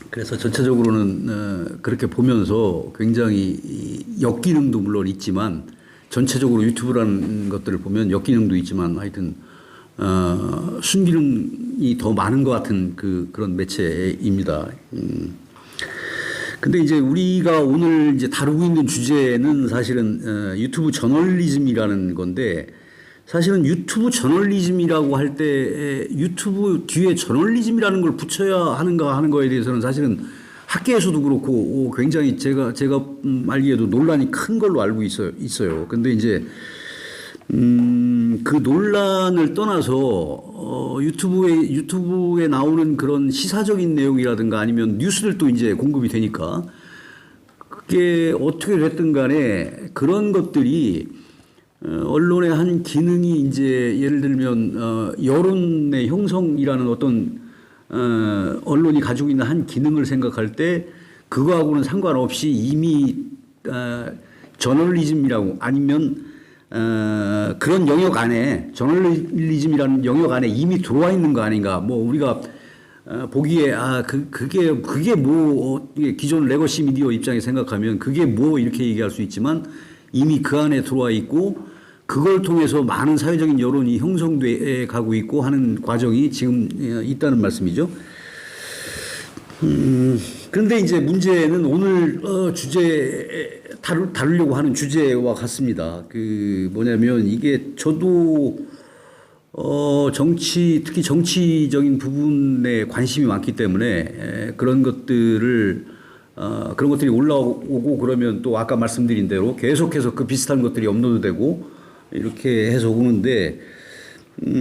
그래서 전체적으로는 그렇게 보면서 굉장히 이 역기능도 물론 있지만 전체적으로 유튜브라는 것들을 보면 역기능도 있지만 하여튼 순기능이 더 많은 것 같은 그런 매체입니다. 근데 이제 우리가 오늘 이제 다루고 있는 주제는 사실은 유튜브 저널리즘이라는 건데, 사실은 유튜브 저널리즘이라고 할 때 유튜브 뒤에 저널리즘이라는 걸 붙여야 하는가 하는 거에 대해서는 사실은 학계에서도 그렇고 굉장히 제가 알기에도 논란이 큰 걸로 알고 있어요. 근데 이제 그 논란을 떠나서 유튜브에 나오는 그런 시사적인 내용이라든가 아니면 뉴스들도 이제 공급이 되니까 그게 어떻게 됐든 간에 그런 것들이 언론의 한 기능이 이제 예를 들면 여론의 형성이라는 어떤 언론이 가지고 있는 한 기능을 생각할 때 그거하고는 상관없이 이미 저널리즘이라고 아니면 그런 영역 안에 저널리즘이라는 영역 안에 이미 들어와 있는 거 아닌가. 뭐 우리가 보기에 그게 뭐 기존 레거시 미디어 입장에 생각하면 그게 뭐 이렇게 얘기할 수 있지만 이미 그 안에 들어와 있고 그걸 통해서 많은 사회적인 여론이 형성돼 가고 있고 하는 과정이 지금 있다는 말씀이죠. 그런데 이제 문제는 오늘 다루려고 하는 주제와 같습니다. 뭐냐면 이게 저도 특히 정치적인 부분에 관심이 많기 때문에 그런 것들이 올라오고 그러면 또 아까 말씀드린 대로 계속해서 그 비슷한 것들이 업로드되고 이렇게 해서 오는데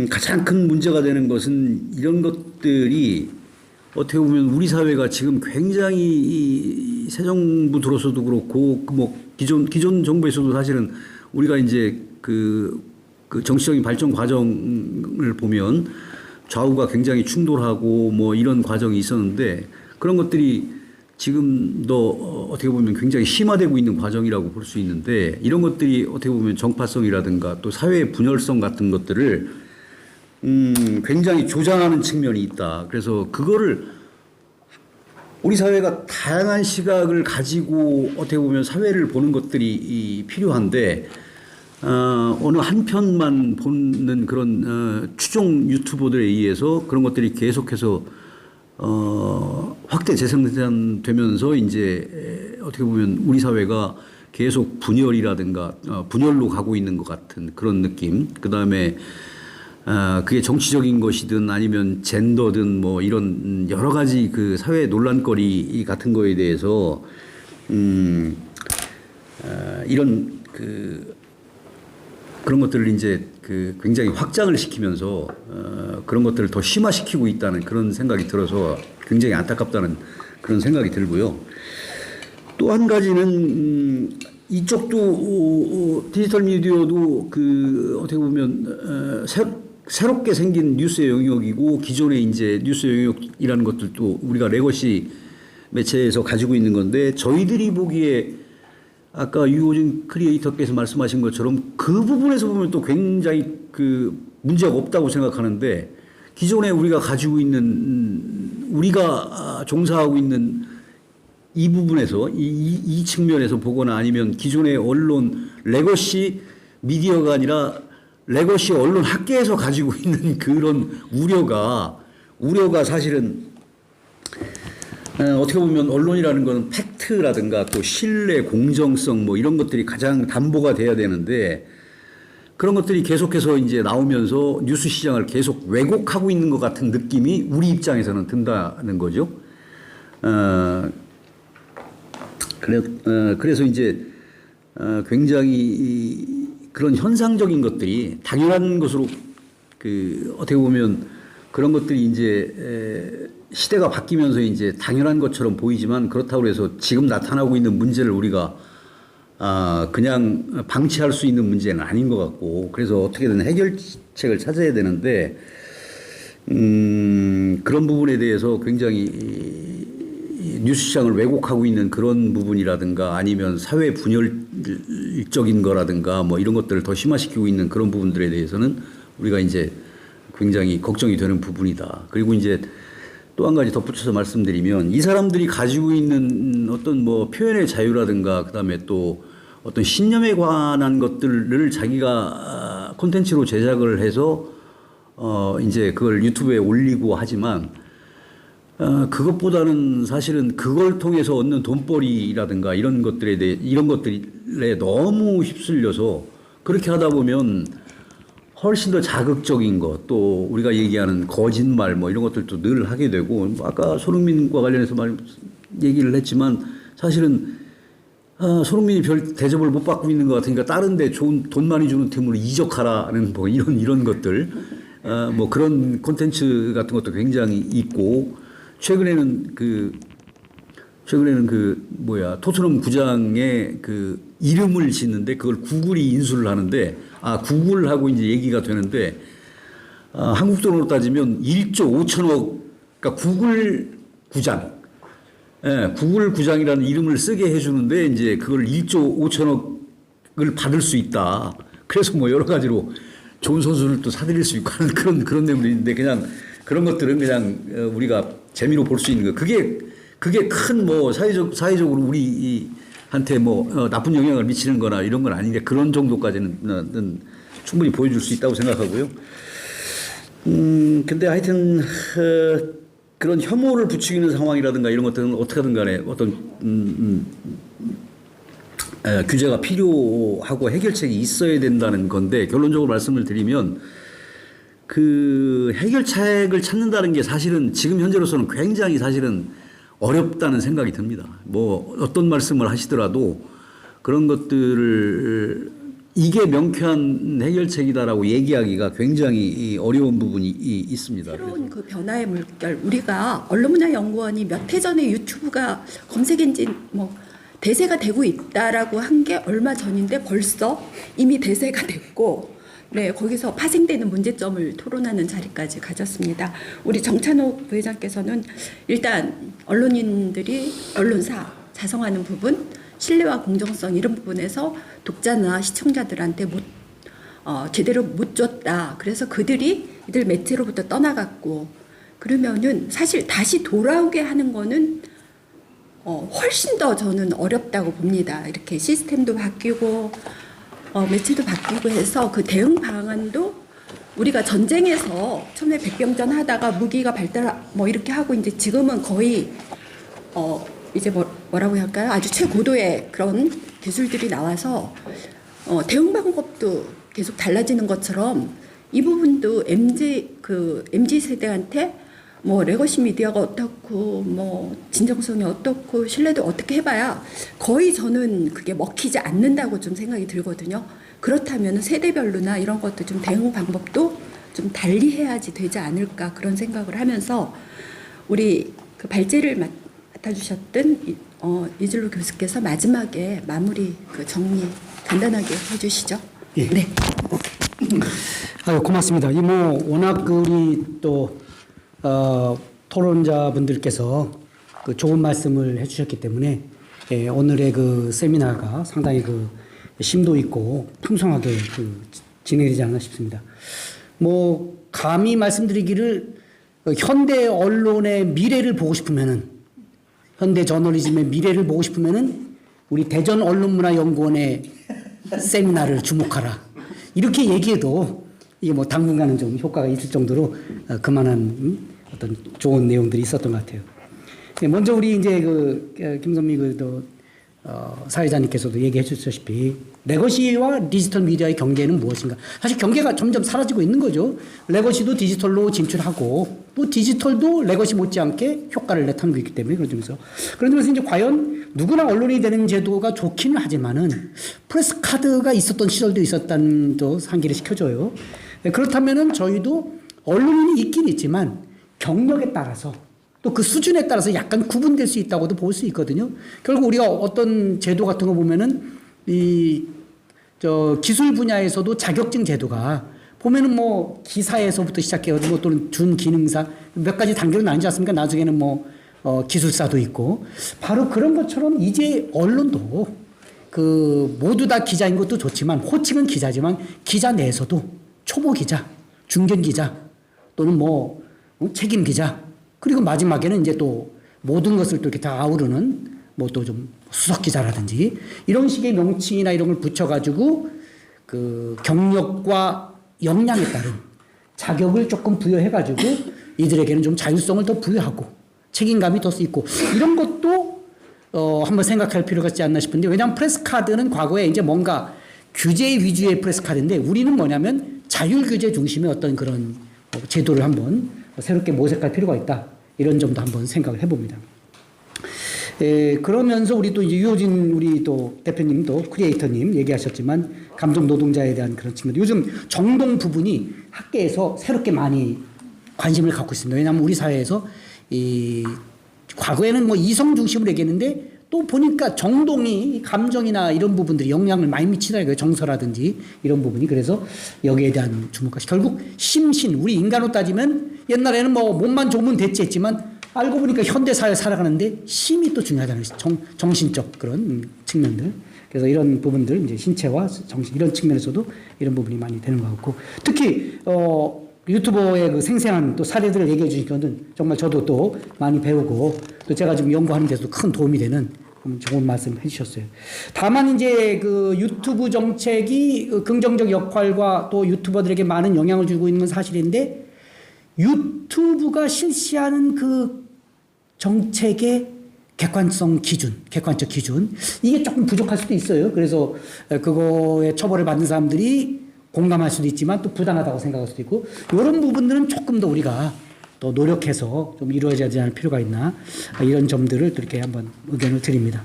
가장 큰 문제가 되는 것은 이런 것들이 어떻게 보면 우리 사회가 지금 굉장히 새 정부 들어서도 그렇고 뭐 기존 정부에서도 사실은 우리가 이제 그 정치적인 발전 과정을 보면 좌우가 굉장히 충돌하고 뭐 이런 과정이 있었는데 그런 것들이 지금도 어떻게 보면 굉장히 심화되고 있는 과정이라고 볼 수 있는데 이런 것들이 어떻게 보면 정파성이라든가 또 사회의 분열성 같은 것들을 굉장히 조장하는 측면이 있다. 그래서 그거를 우리 사회가 다양한 시각을 가지고 어떻게 보면 사회를 보는 것들이 필요한데 어느 한 편만 보는 그런 추종 유튜버들에 의해서 그런 것들이 계속해서 확대 재생산되면서 이제 어떻게 보면 우리 사회가 계속 분열이라든가 분열로 가고 있는 것 같은 그런 느낌. 그다음에 그게 정치적인 것이든 아니면 젠더든 뭐 이런 여러 가지 그 사회 논란거리 같은 거에 대해서 이런 그런 것들을 이제 굉장히 확장을 시키면서 그런 것들을 더 심화시키고 있다는 그런 생각이 들어서 굉장히 안타깝다는 그런 생각이 들고요. 또 한 가지는 이쪽도 디지털 미디어도 어떻게 보면 새롭게 생긴 뉴스의 영역이고 기존의 이제 뉴스의 영역이라는 것들도 우리가 레거시 매체에서 가지고 있는 건데 저희들이 보기에 아까 유호진 크리에이터께서 말씀하신 것처럼 그 부분에서 보면 또 굉장히 문제가 없다고 생각하는데 기존에 우리가 가지고 있는 우리가 종사하고 있는 이 부분에서 이 측면에서 보거나 아니면 기존의 언론 레거시 미디어가 아니라 레거시 언론 학계에서 가지고 있는 그런 우려가 사실은 어떻게 보면 언론이라는 거는 팩트라든가 또 신뢰, 공정성 뭐 이런 것들이 가장 담보가 돼야 되는데 그런 것들이 계속해서 이제 나오면서 뉴스 시장을 계속 왜곡하고 있는 것 같은 느낌이 우리 입장에서는 든다는 거죠. 그래서 이제 굉장히 그런 현상적인 것들이 당연한 것으로 어떻게 보면 그런 것들이 이제 시대가 바뀌면서 이제 당연한 것처럼 보이지만 그렇다고 해서 지금 나타나고 있는 문제를 우리가 그냥 방치할 수 있는 문제는 아닌 것 같고 그래서 어떻게든 해결책을 찾아야 되는데 그런 부분에 대해서 굉장히 뉴스 시장을 왜곡하고 있는 그런 부분이라든가 아니면 사회 분열적인 거라든가 뭐 이런 것들을 더 심화시키고 있는 그런 부분들에 대해서는 우리가 이제 굉장히 걱정이 되는 부분이다. 그리고 이제 또 한 가지 덧붙여서 말씀드리면 이 사람들이 가지고 있는 어떤 뭐 표현의 자유라든가 그다음에 또 어떤 신념에 관한 것들을 자기가 콘텐츠로 제작을 해서 이제 그걸 유튜브에 올리고 하지만 그것보다는 사실은 그걸 통해서 얻는 돈벌이라든가 이런 것들에 너무 휩쓸려서 그렇게 하다 보면 훨씬 더 자극적인 것, 또 우리가 얘기하는 거짓말 뭐 이런 것들도 늘 하게 되고, 아까 손흥민과 관련해서 얘기를 했지만 사실은 손흥민이 별 대접을 못 받고 있는 것 같으니까 다른 데 좋은 돈 많이 주는 팀으로 이적하라는 뭐 이런 것들, 뭐 그런 콘텐츠 같은 것도 굉장히 있고, 최근에는 토트넘 구장에 그 이름을 짓는데 그걸 구글이 인수를 하는데, 구글하고 이제 얘기가 되는데, 한국 돈으로 따지면 1조 5천억, 그러니까 구글 구장, 구글 구장이라는 이름을 쓰게 해주는데 이제 그걸 1조 5천억을 받을 수 있다. 그래서 뭐 여러 가지로 좋은 선수를 또 사들일 수 있고 하는 그런 내용도 있는데, 그냥 그런 것들은 그냥 우리가 재미로 볼 수 있는 거. 그게 큰 뭐 사회적으로 우리한테 뭐 나쁜 영향을 미치는 거나 이런 건 아닌데, 그런 정도까지는 충분히 보여줄 수 있다고 생각하고요. 근데 하여튼 그런 혐오를 부추기는 상황이라든가 이런 것들은 어떻게든 간에 어떤 규제가 필요하고 해결책이 있어야 된다는 건데, 결론적으로 말씀을 드리면 그 해결책을 찾는다는 게 사실은 지금 현재로서는 굉장히 사실은 어렵다는 생각이 듭니다. 뭐 어떤 말씀을 하시더라도 그런 것들을 이게 명쾌한 해결책이다라고 얘기하기가 굉장히 어려운 부분이 있습니다. 새로운 그 변화의 물결, 우리가 언론문화연구원이 몇 해 전에 유튜브가 검색 엔진 뭐 대세가 되고 있다라고 한 게 얼마 전인데 벌써 이미 대세가 됐고, 네, 거기서 파생되는 문제점을 토론하는 자리까지 가졌습니다. 우리 정찬욱 부회장께서는 일단 언론인들이 언론사 자성하는 부분, 신뢰와 공정성 이런 부분에서 독자나 시청자들한테 제대로 못 줬다. 그래서 그들이 이들 매체로부터 떠나갔고, 그러면은 사실 다시 돌아오게 하는 거는 훨씬 더 저는 어렵다고 봅니다. 이렇게 시스템도 바뀌고 매체도 바뀌고 해서 그 대응 방안도 우리가 전쟁에서 처음에 백병전 하다가 무기가 발달 뭐 이렇게 하고 이제 지금은 거의 이제 뭐라고 할까요? 아주 최고도의 그런 기술들이 나와서 대응 방법도 계속 달라지는 것처럼 이 부분도 MZ 세대한테 뭐 레거시 미디어가 어떻고 뭐 진정성이 어떻고 신뢰도 어떻게 해봐야 거의 저는 그게 먹히지 않는다고 좀 생각이 들거든요. 그렇다면 세대별로나 이런 것도 좀 대응 방법도 좀 달리 해야지 되지 않을까 그런 생각을 하면서, 우리 그 발제를 맡아주셨던 이진로 교수께서 마지막에 마무리 그 정리 간단하게 해주시죠. 예. 네. 아유, 고맙습니다. 이 뭐 워낙 우리 또 토론자분들께서 그 좋은 말씀을 해주셨기 때문에 오늘의 그 세미나가 상당히 그 심도 있고 풍성하게 진행되지 않나 싶습니다. 뭐 감히 말씀드리기를 현대 언론의 미래를 보고 싶으면은, 현대 저널리즘의 미래를 보고 싶으면은 우리 대전 언론문화연구원의 세미나를 주목하라. 이렇게 얘기해도 이게 뭐 당분간은 좀 효과가 있을 정도로 그만한 어떤 좋은 내용들이 있었던 것 같아요. 먼저 우리 이제 김선미 사회자님께서도 얘기해 주셨다시피 레거시와 디지털 미디어의 경계는 무엇인가? 사실 경계가 점점 사라지고 있는 거죠. 레거시도 디지털로 진출하고 또 디지털도 레거시 못지않게 효과를 나타내고 있기 때문에 그런 점에서 이제 과연 누구나 언론이 되는 제도가 좋기는 하지만은 프레스 카드가 있었던 시절도 있었다는 또 상기를 시켜줘요. 그렇다면은 저희도 언론인이 있긴 있지만 경력에 따라서 또 그 수준에 따라서 약간 구분될 수 있다고도 볼 수 있거든요. 결국 우리가 어떤 제도 같은 거 보면은 기술 분야에서도 자격증 제도가 보면은 뭐 기사에서부터 시작해가지고 또는 준기능사 몇 가지 단계로 나뉘지 않습니까? 나중에는 뭐 기술사도 있고 바로 그런 것처럼 이제 언론도 그 모두 다 기자인 것도 좋지만 호칭은 기자지만 기자 내에서도 초보 기자, 중견 기자 또는 뭐 책임 기자 그리고 마지막에는 이제 또 모든 것을 또 이렇게 다 아우르는 뭐 또 좀 수석 기자라든지 이런 식의 명칭이나 이런 걸 붙여가지고 그 경력과 역량에 따른 자격을 조금 부여해가지고 이들에게는 좀 자율성을 더 부여하고 책임감이 더 있고 이런 것도 한번 생각할 필요가 있지 않나 싶은데 왜냐하면 프레스카드는 과거에 이제 뭔가 규제 위주의 프레스카드인데 우리는 뭐냐면 자율 규제 중심의 어떤 그런 제도를 한번 새롭게 모색할 필요가 있다 이런 점도 한번 생각을 해봅니다. 그러면서 우리 또 이제 유호진 우리 또 대표님도 크리에이터님 얘기하셨지만 감정 노동자에 대한 그런 측면 요즘 정동 부분이 학계에서 새롭게 많이 관심을 갖고 있습니다. 왜냐하면 우리 사회에서 이 과거에는 뭐 이성 중심으로 얘기했는데 또 보니까 정동이 감정이나 이런 부분들이 영향을 많이 미치다 이거예요. 정서라든지 이런 부분이 그래서 여기에 대한 주목까지 결국 심신 우리 인간으로 따지면 옛날에는 뭐 몸만 좋으면 됐지 했지만 알고 보니까 현대사회 살아가는데 심이 또 중요하다는 것이 정신적 그런 측면들. 그래서 이런 부분들 이제 신체와 정신 이런 측면에서도 이런 부분이 많이 되는 것 같고 특히 유튜버의 그 생생한 또 사례들을 얘기해 주시거든 정말 저도 또 많이 배우고 또 제가 지금 연구하는 데서도 큰 도움이 되는 좋은 말씀 해주셨어요. 다만 이제 그 유튜브 정책이 긍정적 역할과 또 유튜버들에게 많은 영향을 주고 있는 건 사실인데 유튜브가 실시하는 그 정책의 객관성 기준, 객관적 기준 이게 조금 부족할 수도 있어요. 그래서 그거에 처벌을 받는 사람들이 공감할 수도 있지만 또 부당하다고 생각할 수도 있고 이런 부분들은 조금 더 우리가 더 노력해서 좀 이루어져야 할 필요가 있나 이런 점들을 또 이렇게 한번 의견을 드립니다.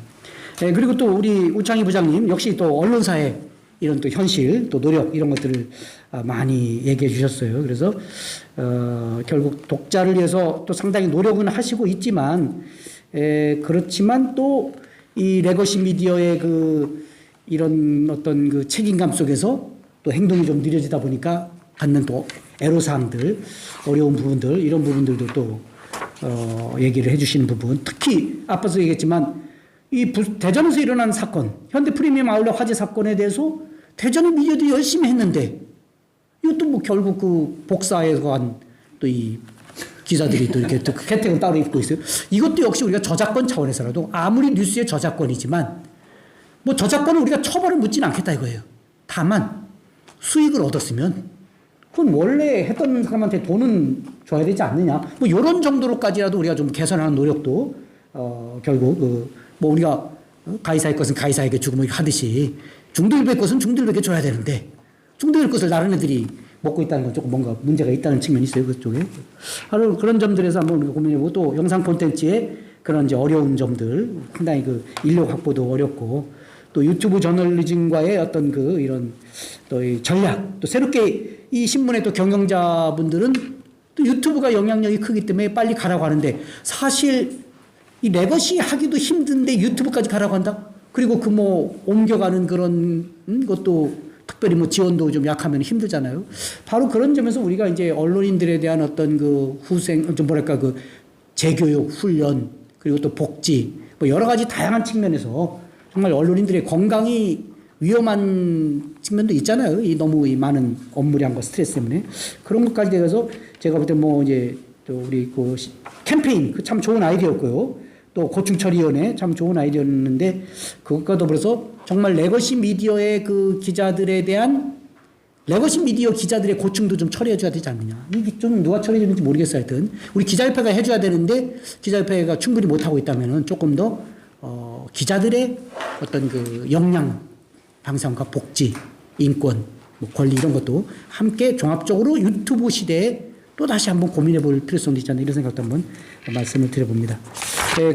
그리고 또 우리 우창희 부장님 역시 또 언론사의 이런 또 현실 또 노력 이런 것들을 많이 얘기해 주셨어요. 그래서 결국 독자를 위해서 또 상당히 노력은 하시고 있지만 그렇지만 또 이 레거시 미디어의 그 이런 어떤 그 책임감 속에서 또 행동이 좀 느려지다 보니까 갖는 또 애로사항들, 어려운 부분들 이런 부분들도 또 얘기를 해주시는 부분. 특히 앞서서 얘기했지만 이 대전에서 일어난 사건, 현대 프리미엄 아울렛 화재 사건에 대해서 대전 미디어도 열심히 했는데 이것도 뭐 결국 그 복사해서 한 또 이 기자들이 또 이렇게 또 혜택을 따로 입고 있어요. 이것도 역시 우리가 저작권 차원에서라도 아무리 뉴스의 저작권이지만 뭐 저작권은 우리가 처벌을 묻지는 않겠다 이거예요. 다만 수익을 얻었으면 그건 원래 했던 사람한테 돈은 줘야 되지 않느냐. 뭐 이런 정도로까지라도 우리가 좀 개선하는 노력도 결국 뭐 우리가 가이사의 것은 가이사에게 주고 뭐 하듯이 중도일보의 것은 중도일보에게 줘야 되는데 중도일 것을 다른 애들이 먹고 있다는 건 조금 뭔가 문제가 있다는 측면이 있어요. 그쪽에. 바로 그런 점들에서 한번 우리가 고민해보고 또 영상 콘텐츠의 그런 이제 어려운 점들 상당히 그 인력 확보도 어렵고 또 유튜브 저널리즘과의 어떤 그 이런 또 이 전략 또 새롭게 이 신문의 또 경영자분들은 또 유튜브가 영향력이 크기 때문에 빨리 가라고 하는데 사실 이 레거시 하기도 힘든데 유튜브까지 가라고 한다? 그리고 그 뭐 옮겨가는 그런 것도 특별히 뭐 지원도 좀 약하면 힘들잖아요. 바로 그런 점에서 우리가 이제 언론인들에 대한 어떤 그 후생, 좀 뭐랄까 그 재교육, 훈련, 그리고 또 복지, 뭐 여러 가지 다양한 측면에서 정말 언론인들의 건강이 위험한 측면도 있잖아요. 이 너무 이 많은 업무량과 스트레스 때문에. 그런 것까지 돼서 제가 볼 때 뭐 이제 또 우리 그 캠페인, 그 참 좋은 아이디어였고요. 또 고충처리위원회 참 좋은 아이디어였는데 그것과 더불어서 정말 레거시 미디어의 그 기자들에 대한 레거시 미디어 기자들의 고충도 좀 처리해줘야 되지 않느냐. 이게 좀 누가 처리해주는지 모르겠어요. 하여튼 우리 기자협회가 해줘야 되는데 기자협회가 충분히 못하고 있다면은 조금 더 기자들의 어떤 그 역량 방상과 복지, 인권, 뭐 권리 이런 것도 함께 종합적으로 유튜브 시대에 또 다시 한번 고민해 볼 필요성도 있지 않나 이런 생각도 한번 말씀을 드려봅니다.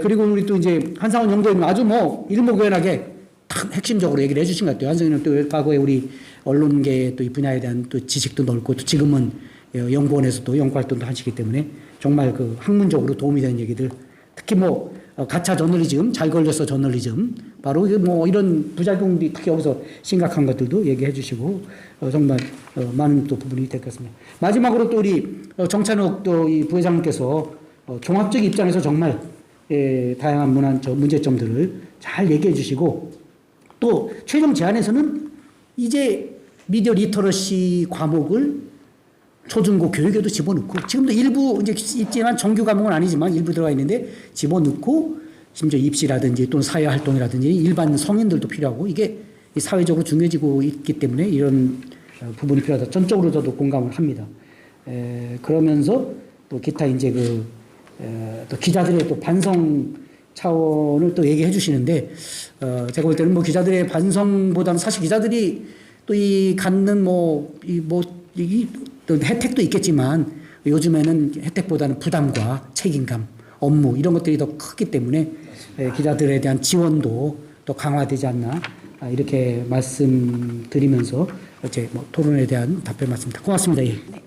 그리고 우리 또 이제 한상원 연구원님 아주 뭐 일목요연하게 딱 핵심적으로 얘기를 해주신 것 같아요. 한상원은 또 과거에 우리 언론계의 또 이 분야에 대한 또 지식도 넓고 또 지금은 연구원에서도 연구 활동도 하시기 때문에 정말 그 학문적으로 도움이 되는 얘기들 특히 뭐 가짜 저널리즘, 잘 걸려서 저널리즘 바로 뭐 이런 부작용들이 특히 여기서 심각한 것들도 얘기해 주시고 정말 많은 또 부분이 될 것 같습니다. 마지막으로 또 우리 정찬욱 또 이 부회장님께서 종합적 입장에서 정말 다양한 문제점들을 잘 얘기해 주시고 또 최종 제안에서는 이제 미디어 리터러시 과목을 초중고 교육에도 집어넣고 지금도 일부 이제 있지만 정규 과목은 아니지만 일부 들어가 있는데 집어넣고 심지어 입시라든지 또는 사회활동이라든지 일반 성인들도 필요하고 이게 사회적으로 중요해지고 있기 때문에 이런 부분이 필요하다. 전적으로 저도 공감을 합니다. 그러면서 또 기타 이제 또 기자들의 또 반성 차원을 또 얘기해 주시는데 제가 볼 때는 뭐 기자들의 반성보다는 사실 기자들이 또 이 갖는 이 혜택도 있겠지만 요즘에는 혜택보다는 부담과 책임감, 업무 이런 것들이 더 크기 때문에 기자들에 대한 지원도 더 강화되지 않나 이렇게 말씀드리면서 어제 토론에 대한 답변 맞습니다. 고맙습니다. 예.